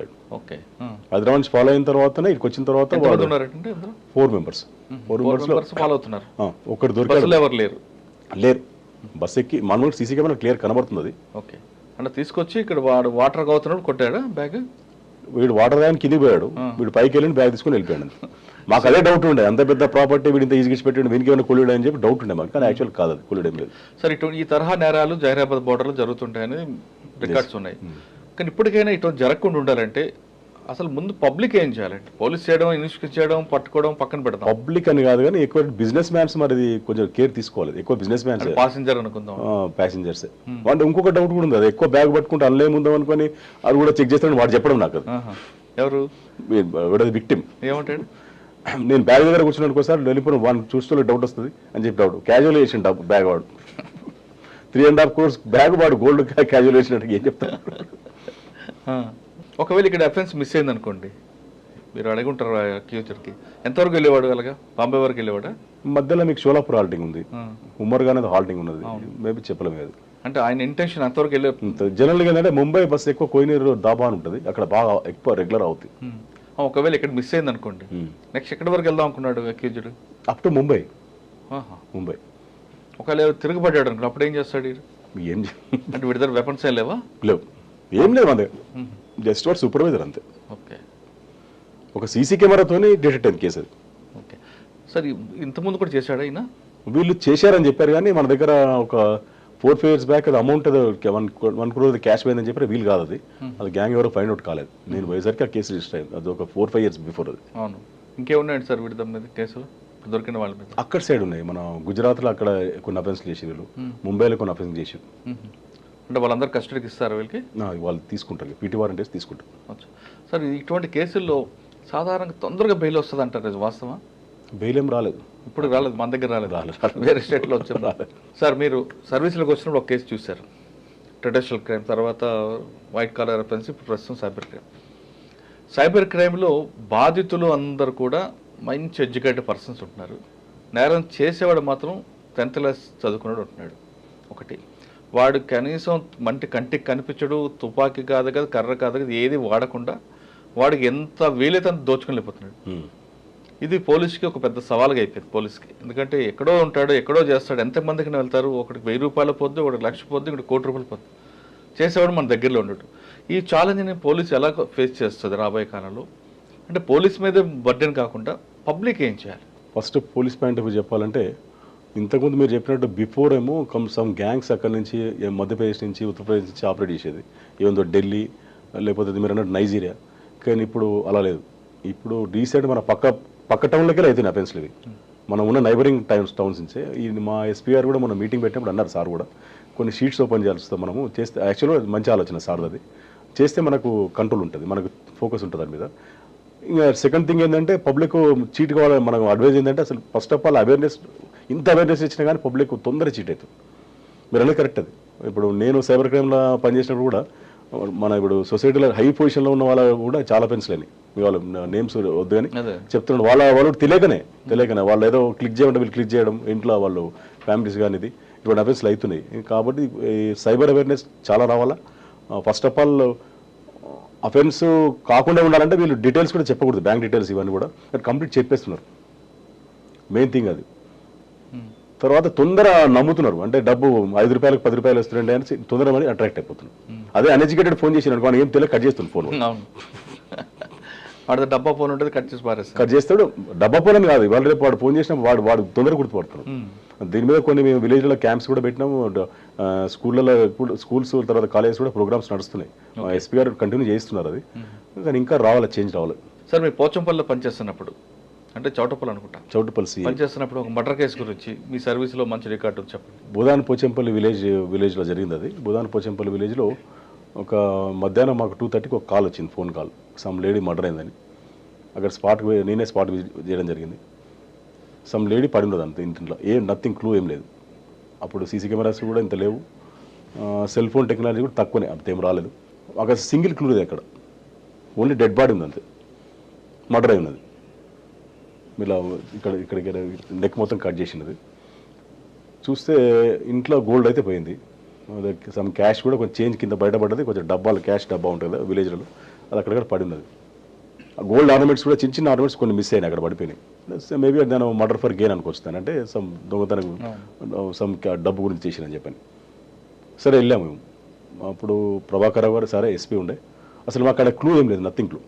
అయ్యాడు. ఓకే, హైదరాబాద్ నుంచి ఫాలో అయిన తర్వాత ఇక్కడికి వచ్చిన తర్వాత 4 members ఫాలో అవుతున్నారు. ఒకటి దొరికాడు, ఎవరు లేరు. బస్ ఎక్కి మామూలుగా సీసీ కెమెరా క్లియర్ కనబడుతుంది. ఓకే, అంటే తీసుకొచ్చి ఇక్కడ వాడు వాటర్ అవుతున్నాడు, కొట్టాడా బ్యాగ్? వీడు వాటర్ దాని కిందికి పోయాడు, వీడు పైకి వెళ్ళి బ్యాగ్ తీసుకుని వెళ్ళిపోయాడు. మాకు అదే డౌట్ ఉండే, అంత పెద్ద ప్రాపర్టీ వీడు ఇంత ఈజీగా పెట్టాడు, వీనికి ఏమైనా కొల్లుడు అని చెప్పి డౌట్ ఉండే మాకు, కానీ యాక్చువల్ కాదు, అది కొల్లుడు ఏం లేదు. సార్, ఈ తరహా నేరాలు జైరాబాద్ బోర్డర్లో జరుగుతుంటాయని రికార్డ్స్ ఉన్నాయి. కానీ ఇప్పటికైనా ఇటువంటి జరగకుండా ఉండాలంటే అసలు ముందు పబ్లిక్ ఏం చేయాలంటే, పోలీస్ చేయడం, ఇన్వెస్టిగేట్ చేయడం, పట్టుకోవడం పక్కన పెడతాం. పబ్లిక్ అని కాదు కానీ ఎక్కువ బిజినెస్ మ్యాన్స్ మరి కొంచెం కేర్ తీసుకోవాలి. ఎక్కువ బిజినెస్ మ్యాన్స్, పాసెంజర్ అనుకుందాం, ప్యాసింజర్స్. అంటే ఇంకొక డౌట్ కూడా ఉంది, అది ఎక్కువ బ్యాగ్ పట్టుకుంటే అల్లే ముందాం అనుకుని అది కూడా చెక్ చేస్తాడని వాడు చెప్పడం నాకు. ఎవరు విక్టిమ్ ఏమంటాడు? నేను బ్యాగ్ దగ్గర కూర్చున్నాను అనుకోసారి వెళ్ళిపోయిన వాడిని చూస్తూ డౌట్ వస్తుంది అని చెప్పి డౌట్ క్యాజువల్ వేసిండు బ్యాగ్ వాడు. 3.5 crores బ్యాగ్ వాడు గోల్డ్ క్యాజువల్ వేసినట్టు ఏం చెప్తాను. ఒకవేళ ఇక్కడ అఫెన్స్ మిస్ అయింది అనుకోండి, మీరు అడుగుంటారు అక్యూజర్కి, ఎంతవరకు వెళ్ళేవాడు? అలాగా బాంబే వరకు వెళ్ళేవాడా? మధ్యలో మీకు షోలాపూర్ హాల్టింగ్ ఉంది, ఉమ్మర్గా అనేది హాల్టింగ్ ఉన్నది, మేబీ చెప్పలేము కాదు. అంటే ఆయన ఇంటెన్షన్ అంతవరకు వెళ్ళే. జనరల్గా ఏంటంటే ముంబై బస్ ఎక్కువ కోయినూరు దాబా అని ఉంటుంది, అక్కడ బాగా ఎక్కువ రెగ్యులర్ అవుతుంది. ఒకవేళ ఇక్కడ మిస్ అయింది అనుకోండి, నెక్స్ట్ ఎక్కడి వరకు వెళ్దాం అనుకున్నాడు అక్యూజ్డ్? Up to Mumbai. ఒకవేళ తిరుగుబడ్డాడు అనుకో, అప్పుడు ఏం చేస్తాడు? ఏం అంటే వీడి దగ్గర వెపన్స్ ఏం లేవా? లేవు, ఏం లేవు మన దగ్గర, జస్ట్ వాడు సూపర్వైజర్ అంతే. ఓకే, ఒక సీసీ కెమెరాతోనే డిటెక్ట్ అయింది కేసు అది. ఓకే సార్, ఇంతకుముందు కూడా చేశాడా ఈయన? వీళ్ళు చేశారని చెప్పారు కానీ మన దగ్గర ఒక 4-5 years బ్యాక్ అది అమౌంట్ 1 crore క్యాష్ పోయిందని చెప్పారు. వీలు కాదు, అది గ్యాంగ్ ఎవరో ఫైండ్ అవుట్ కాలేదు. నేను పోయేసరికి ఆ కేసు రిజిస్టర్ అయింది, అది ఒక 4-5 years బిఫోర్ అది. అవును, ఇంకేమున్నాయండి సార్ వీడి మీద కేసులు దొరికిన వాళ్ళ మీద? అక్కడ సైడ్ ఉన్నాయి, మన గుజరాత్లో అక్కడ కొన్ని అఫెన్స్ చేసి, వీళ్ళు ముంబైలో కొన్ని అఫెన్స్ చేసి. అంటే వాళ్ళందరూ కస్టడీకి ఇస్తారు వీళ్ళకి? వాళ్ళు తీసుకుంటారు, పీటీ వారెంట్ తీసుకుంటారు. సార్, ఇటువంటి కేసుల్లో సాధారణంగా తొందరగా బెయిల్ వస్తుంది అంటారు, వాస్తవా? బెయిల్ ఏం రాలేదు, ఇప్పుడు రాలేదు, మన దగ్గర రాలేదు, వేరే స్టేట్లో వచ్చి రాలేదు. సార్, మీరు సర్వీసులకు వచ్చినప్పుడు ఒక కేసు చూశారు, ట్రెడిషనల్ క్రైమ్, తర్వాత వైట్ కాలర్ అఫెన్స్, ఇప్పుడు ప్రస్తుతం సైబర్ క్రైమ్. సైబర్ క్రైమ్లో బాధితులు అందరూ కూడా మంచి ఎడ్యుకేటెడ్ పర్సన్స్ ఉంటున్నారు, నేరం చేసేవాడు మాత్రం 10th class చదువుకున్నాడు ఉంటున్నాడు. ఒకటి, వాడు కనీసం కంటికి కనిపించడు, తుపాకీ కాదు కదా, కర్ర కాదు కదా, ఏది వాడకుండా వాడికి ఎంత వీలైతే అంత దోచుకొని వెళ్ళిపోతున్నాడు. ఇది పోలీస్కి ఒక పెద్ద సవాల్గా అయిపోయింది పోలీస్కి, ఎందుకంటే ఎక్కడో ఉంటాడు, ఎక్కడో చేస్తాడు, ఎంతమందికి వెళ్తారు, ఒకటికి 1000 రూపాయలు పోద్ది, ఒకటి 1,00,000 పోద్ది, ఒకటి 1 కోటి రూపాయలు పోద్ది, చేసేవాడు మన దగ్గరలో ఉండడు. ఈ ఛాలెంజ్ని పోలీసు ఎలా ఫేస్ చేస్తుంది రాబోయే కాలంలో? అంటే పోలీస్ మీద బర్డెన్ కాకుండా పబ్లిక్ ఏం చేయాలి? First police point of view చెప్పాలంటే, ఇంతకుముందు మీరు చెప్పినట్టు బిఫోర్ ఏమో సమ్ గ్యాంగ్స్ అక్కడ నుంచి మధ్యప్రదేశ్ నుంచి ఉత్తరప్రదేశ్ నుంచి ఆపరేట్ చేసేది, ఈవెన్ దో ఢిల్లీ లేకపోతే మీరు అన్నట్టు నైజీరియా. కానీ ఇప్పుడు అలా లేదు. ఇప్పుడు రీసెంట్ మన పక్క టౌన్లోకి వెళ్ళి అవుతున్నాయి అఫెన్స్లు. ఇవి మనం ఉన్న నైబరింగ్ టౌన్స్ నుంచే ఈ మా ఎస్పీ గారు కూడా మనం మీటింగ్ పెట్టినప్పుడు అన్నారు సార్ కూడా కొన్ని షీట్స్ ఓపెన్ చేయాల్సి వస్తే మనము చేస్తే యాక్చువల్గా మంచి ఆలోచన సార్ అది చేస్తే మనకు కంట్రోల్ ఉంటుంది, మనకు ఫోకస్ ఉంటుంది దాని మీద. ఇంకా సెకండ్ థింగ్ ఏంటంటే పబ్లిక్ చీట్ కావాలి, మనం అడ్వైజ్ ఏంటంటే అసలు ఫస్ట్ ఆఫ్ ఆల్ అవేర్నెస్, ఇంత అవేర్నెస్ ఇచ్చినా కానీ పబ్లిక్ తొందర చీట్ అవుతుంది. మీరు అనేది కరెక్ట్ అది. ఇప్పుడు నేను సైబర్ క్రైమ్లో పనిచేసినప్పుడు కూడా మన ఇప్పుడు సొసైటీలో హై పొజిషన్లో ఉన్న వాళ్ళ కూడా చాలా పెన్సిల్ వాళ్ళ నేమ్స్ వద్దు కానీ చెప్తున్నాడు, వాళ్ళు తెలియకనే వాళ్ళు ఏదో క్లిక్ చేయడం, వీళ్ళు క్లిక్ చేయడం, ఇంట్లో వాళ్ళు ఫ్యామిలీస్ కానీ ఇది ఇటువంటి అఫెన్స్లు అవుతున్నాయి. కాబట్టి ఈ సైబర్ అవేర్నెస్ చాలా రావాలా. ఫస్ట్ ఆఫ్ ఆల్ అఫెన్స్ కాకుండా ఉండాలంటే వీళ్ళు డీటెయిల్స్ కూడా చెప్పకూడదు, బ్యాంక్ డీటెయిల్స్ ఇవన్నీ కూడా కంప్లీట్ చెప్పేస్తున్నారు, మెయిన్ థింగ్ అది. తర్వాత తొందర నమ్ముతున్నారు, అంటే డబ్బు 5 రూపాయలకు 10 రూపాయలు వస్తుండే అని తొందర మనీ అట్రాక్ట్ అయిపోతున్నారు. అదే అన్ఎడ్యుకేటెడ్ ఫోన్ చేసినాడు కానీ ఏం తెలియక కట్ చేస్తుంది ఫోన్, వాడు డబ్బా ఫోన్ ఉంటుంది కట్ చేస్తాడు. డబ్బా ఫోన్ అని కాదు, ఇవాళ రేపు వాడు ఫోన్ చేసినా వాడు తొందర గుర్తుపడుతున్నాడు. దీని మీద కొన్ని మేము విలేజ్లో క్యాంప్స్ కూడా పెట్టినాము, స్కూళ్ళలో స్కూల్స్ తర్వాత కాలేజెస్ కూడా ప్రోగ్రామ్స్ నడుస్తున్నాయి. ఎస్పీ గారు కంటిన్యూ చేస్తున్నారు అది, కానీ ఇంకా రావాలి, చేంజ్ రావాలి. సార్ మీరు పోచంపల్లిలో పనిచేస్తున్నప్పుడు, అంటే చౌటపల్లి అనుకుంటా, చౌటపల్లి పనిచేస్తున్నప్పుడు ఒక మర్డర్ కేసు గురించి మీ సర్వీస్లో మంచి రికార్డు చెప్పండి. బుధాన్ పోచంపల్లి విలేజ్లో జరిగింది అది. బుధాన్ పోచంపల్లి విలేజ్లో ఒక మధ్యాహ్నం మాకు 2:30కి ఒక కాల్ వచ్చింది, phone call, some lady murder అయిందని. అక్కడ నేనే స్పాట్ విజిట్ చేయడం జరిగింది. సమ్ లేడీ పడి ఉండదు అంత ఇంట్లో, నథింగ్ క్లూ ఏం లేదు. అప్పుడు సీసీ కెమెరాస్ కూడా ఇంత లేవు, సెల్ ఫోన్ టెక్నాలజీ కూడా తక్కువనే, అంతేం రాలేదు. అక్కడ సింగిల్ క్లూ లేదు, అక్కడ ఓన్లీ డెడ్ బాడీ ఉంది అంతే, మర్డర్ అయి ఉన్నది. ఇలా ఇక్కడ నెక్ మొత్తం కట్ చేసినది. చూస్తే ఇంట్లో గోల్డ్ అయితే పోయింది, సమ్ క్యాష్ కూడా కొంచెం చేంజ్ కింద బయటపడ్డది, కొంచెం డబ్బాలు క్యాష్ డబ్బా ఉంటుంది కదా విలేజ్లో, అది అక్కడక్కడ పడి ఉన్నది. గోల్డ్ ఆర్నమెంట్స్ కూడా చిన్న చిన్న ఆర్నమెంట్స్ కొన్ని మిస్ అయినాయి, అక్కడ పడిపోయినాయి. మేబీ నేను మర్డర్ ఫర్ గెయిన్ అనుకొస్తాను, అంటే సమ్ దొంగతనం సమ్ డబ్బు గురించి చేసినని చెప్పని. సరే వెళ్ళాము మేము. అప్పుడు ప్రభాకర్ గారు సరే ఎస్పీ ఉండే, అసలు మాకు అక్కడ క్లూ ఏం లేదు, నథింగ్ క్లూ.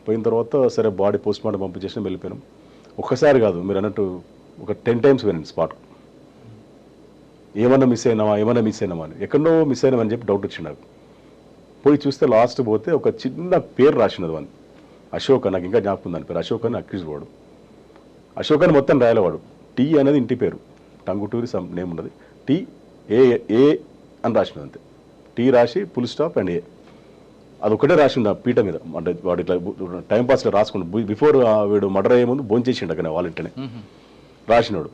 పోయిన తర్వాత సరే బాడీ పోస్ట్ మార్టం పంపించేసిన వెళ్ళిపోయినాం. ఒక్కసారి కాదు మీరు అన్నట్టు ఒక 10 times పోయినాను స్పాట్. ఏమన్నా మిస్ అయినామా అని, ఎక్కడో మిస్ అయినామని చెప్పి డౌట్ వచ్చింది నాకు. పోయి చూస్తే లాస్ట్ పోతే ఒక చిన్న పేరు రాసినది అని, అశోక్, నాకు ఇంకా జ్ఞాపకం ఉంది దాని పేరు, అశోక్ అని అక్యూజ్ వాడు. అశోక్ అని మొత్తం రాయలేవాడు, టీ అనేది ఇంటి పేరు, టంగుటూరి సమ్ నేమ్ ఉన్నది, టీ అని రాసినది అంతే. టీ రాసి ఫుల్ స్టాప్ అండ్ అది ఒకటే రాసిండు ఆ పీట మీద, అంటే వాడు ఇట్లా టైంపాస్లో రాసుకుంటు బిఫోర్ వీడు మర్డర్ అయ్యే ముందు భోజనం చేసిండు అక్కడ వాళ్ళ ఇంటనే రాసినాడు.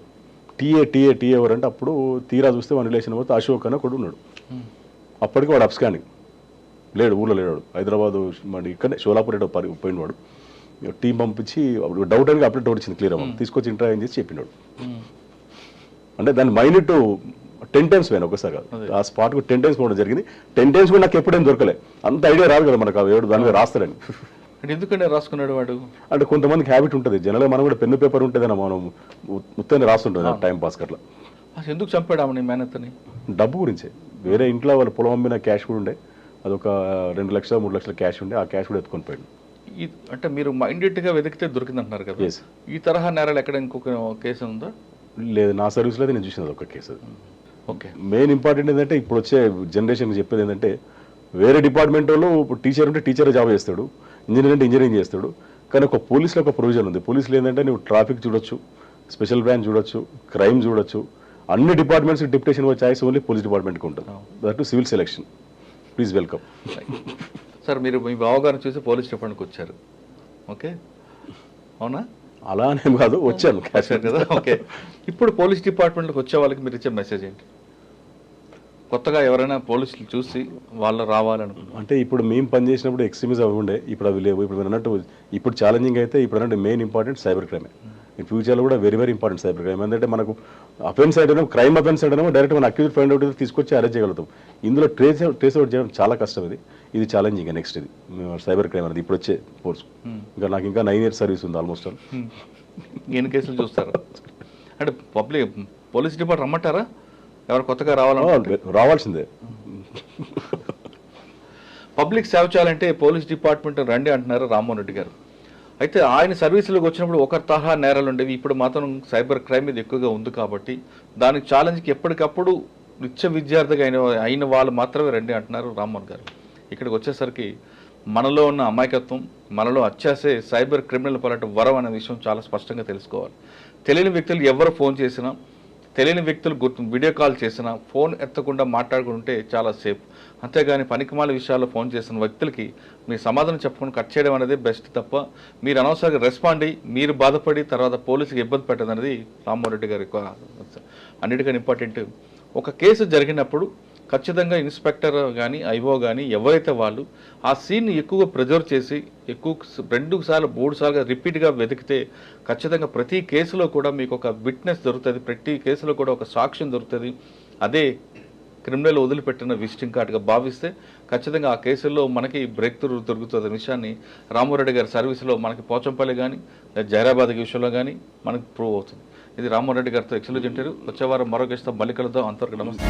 టీ ఎవరంటే అప్పుడు తీరా చూస్తే వాడు రిలేషన్ పోతే అశోక్ అని ఒకడు ఉన్నాడు. అప్పటికి వాడు అప్స్కానింగ్ లేడు, ఊళ్ళో లేడు, హైదరాబాద్ మరి ఇక్కడనే షోలాపూర్ ఏటో పోయిన వాడు. టీం పంపించి డౌట్ అని అప్డేట్ వచ్చింది క్లియర్ అవ్వాలి, తీసుకొచ్చి ఇంటర్వ్యూ చేసి చెప్పినాడు. అంటే దాన్ని మైన్యూట్ 10 times పోయినా ఒకసారి కాదు, ఆ స్పాట్కు 10 times పోవడం జరిగింది. 10 times కూడా నాకు ఎప్పుడేం దొరకలే, అంత ఐడియా రాదు కదా మనకు, ఎవడు దాని మీద రాస్తారని. ఎందుకంటే రాసుకున్నాడు వాడు, అంటే కొంతమందికి హ్యాబిట్ ఉంటుంది, జనరల్గా మనం కూడా పెన్ను పేపర్ ఉంటుంది, మనం మొత్తం రాస్తుంటుంది టైం పాస్ అట్లా. ఎందుకు చంపాడు ఆమె మేనత్తని? డబ్బు గురించే, వేరే ఇంట్లో వాళ్ళు పొలం అమ్మిన క్యాష్ కూడా ఉండే, అదొక 2 లక్షలు 3 లక్షల క్యాష్ ఉండే, ఆ క్యాష్ కూడా ఎత్తుకొని పోయాడు. అంటే మీరు మైండెడ్గా వెతికితే దొరికింది అంటున్నారు కదా, ఈ తరహా నేరాలు ఎక్కడ ఇంకొక కేసు ఉందా? లేదు, నా సర్వీస్లో అయితే నేను చూసినది ఒక కేసు. ఓకే, మెయిన్ ఇంపార్టెంట్ ఏంటంటే ఇప్పుడు వచ్చే జనరేషన్కి చెప్పేది ఏంటంటే, వేరే డిపార్ట్మెంట్ వాళ్ళు ఇప్పుడు టీచర్ ఉంటే టీచరే జాబ్ చేస్తాడు, ఇంజనీర్ అంటే ఇంజనీరింగ్ చేస్తాడు, కానీ ఒక పోలీసులో ఒక ప్రొవిజన్ ఉంది. పోలీసులు ఏంటంటే నువ్వు ట్రాఫిక్ చూడొచ్చు, స్పెషల్ బ్రాంచ్ చూడొచ్చు, క్రైమ్ చూడొచ్చు, అన్ని departments deputation choice only police డిపార్ట్మెంట్కి ఉంటుంది, that civil selection. Please welcome. Sir మీరు మీ బావగారిని చూసి పోలీస్ డిపార్ట్మెంట్కి వచ్చారు, ఓకే అవునా? అలా అనేం కాదు, వచ్చాను కదా. ఓకే, ఇప్పుడు పోలీస్ డిపార్ట్మెంట్కి వచ్చే వాళ్ళకి మీరు ఇచ్చే మెసేజ్ ఏంటి? కొత్తగా ఎవరైనా పోలీసులు చూసి వాళ్ళు రావాలనుకుంటున్నారు అంటే, ఇప్పుడు మేము పనిచేసినప్పుడు ఎక్స్ట్రీమిజం అవి ఉండే, ఇప్పుడు అవి లేవు. ఇప్పుడు మీరు అన్నట్టు ఇప్పుడు ఛాలెంజింగ్ అయితే ఇప్పుడు అన్నట్టు మెయిన్ ఇంపార్టెంట్ సైబర్ క్రైమే. ఈ ఫ్యూచర్లో కూడా very very important cyber crime. ఎందుకంటే మనకు అఫెన్స్ అయితేనే, క్రైమ్ అఫెన్స్ అయితేనే డైరెక్ట్ మన అక్యూజ్ ఫైండ్ అవుట్ తీసుకొచ్చి అరెస్ట్ చేయగలుగుతాం. ఇందులో ట్రేస్ అవుట్ చేయడం చాలా కష్టం. ఇది ఛాలెంజింగ్. నెక్స్ట్ ఇది సైబర్ క్రైమ్ అనేది ఇప్పుడు వచ్చే ఫోర్స్. ఇంకా నాకు ఇంకా 9 years సర్వీస్ ఉంది ఆల్మోస్ట్. ఎన్ని కేసులు చూస్తారు? అంటే పోలీస్ డిపార్ట్మెంట్ రమ్మంటారా? ఎవరు కొత్తగా రావాల్సిందే. పబ్లిక్ సేవ చేయాలంటే పోలీస్ డిపార్ట్మెంట్ రండి అంటున్నారు రామ్మోహన్ రెడ్డి గారు. అయితే ఆయన సర్వీసులకు వచ్చినప్పుడు ఒక తరహా నేరాలు ఉండేవి, ఇప్పుడు మాత్రం సైబర్ క్రైమ్ ఇది ఎక్కువగా ఉంది కాబట్టి దానికి ఛాలెంజ్కి ఎప్పటికప్పుడు నిత్య విద్యార్థిగా అయిన వాళ్ళు మాత్రమే రండి అంటున్నారు రామ్మోహన్ గారు. ఇక్కడికి వచ్చేసరికి మనలో ఉన్న అమాయకత్వం, మనలో అత్యాసే సైబర్ క్రిమినల్ పాలట వరం అనే విషయం చాలా స్పష్టంగా తెలుసుకోవాలి. తెలియని వ్యక్తులు ఎవరు ఫోన్ చేసినా, తెలియని వ్యక్తులు వీడియో కాల్ చేసినా ఫోన్ ఎత్తకుండా మాట్లాడుకుంటే చాలా సేఫ్. అంతేగాని పనికిమాల విషయాల్లో ఫోన్ చేసిన వ్యక్తులకి మీ సమాధానం చెప్పుకొని కట్ చేయడం అనేది బెస్ట్ తప్ప మీరు అనవసరంగా రెస్పాండ్ అయ్యి మీరు బాధపడి తర్వాత పోలీసుకి ఇబ్బంది పెట్టడం అనేది రామ్మోహన్ రెడ్డి గారి అన్నిటికన్నా ఇంపార్టెంట్. ఒక కేసు జరిగినప్పుడు ఖచ్చితంగా ఇన్స్పెక్టర్ కానీ ఐఓ కానీ ఎవరైతే వాళ్ళు ఆ సీన్ని ఎక్కువగా ప్రిజర్వ్ చేసి ఎక్కువ 2 సార్లు 3 సార్లుగా రిపీట్గా వెతికితే ఖచ్చితంగా ప్రతి కేసులో కూడా మీకు ఒక విట్నెస్ దొరుకుతుంది, ప్రతి కేసులో కూడా ఒక సాక్ష్యం దొరుకుతుంది. అదే క్రిమినల్ వదిలిపెట్టిన విజిటింగ్ కార్డుగా భావిస్తే ఖచ్చితంగా ఆ కేసుల్లో మనకి బ్రేక్ త్రూ దొరుకుతుంది విషయాన్ని రామ్మోహన్ రెడ్డి గారి సర్వీస్లో మనకి పోచంపల్లి కానీ జైరాబాద్ విషయంలో కానీ మనకి ప్రూవ్ అవుతుంది. ఇది రామ్మోహన్ రెడ్డి గారితో ఎక్సలెంట్ ఇంటర్వ్యూ. వచ్చే వారం మరో గెస్ట్తో మళ్ళీ కలుద్దాం. అంతవరకు నమస్తే.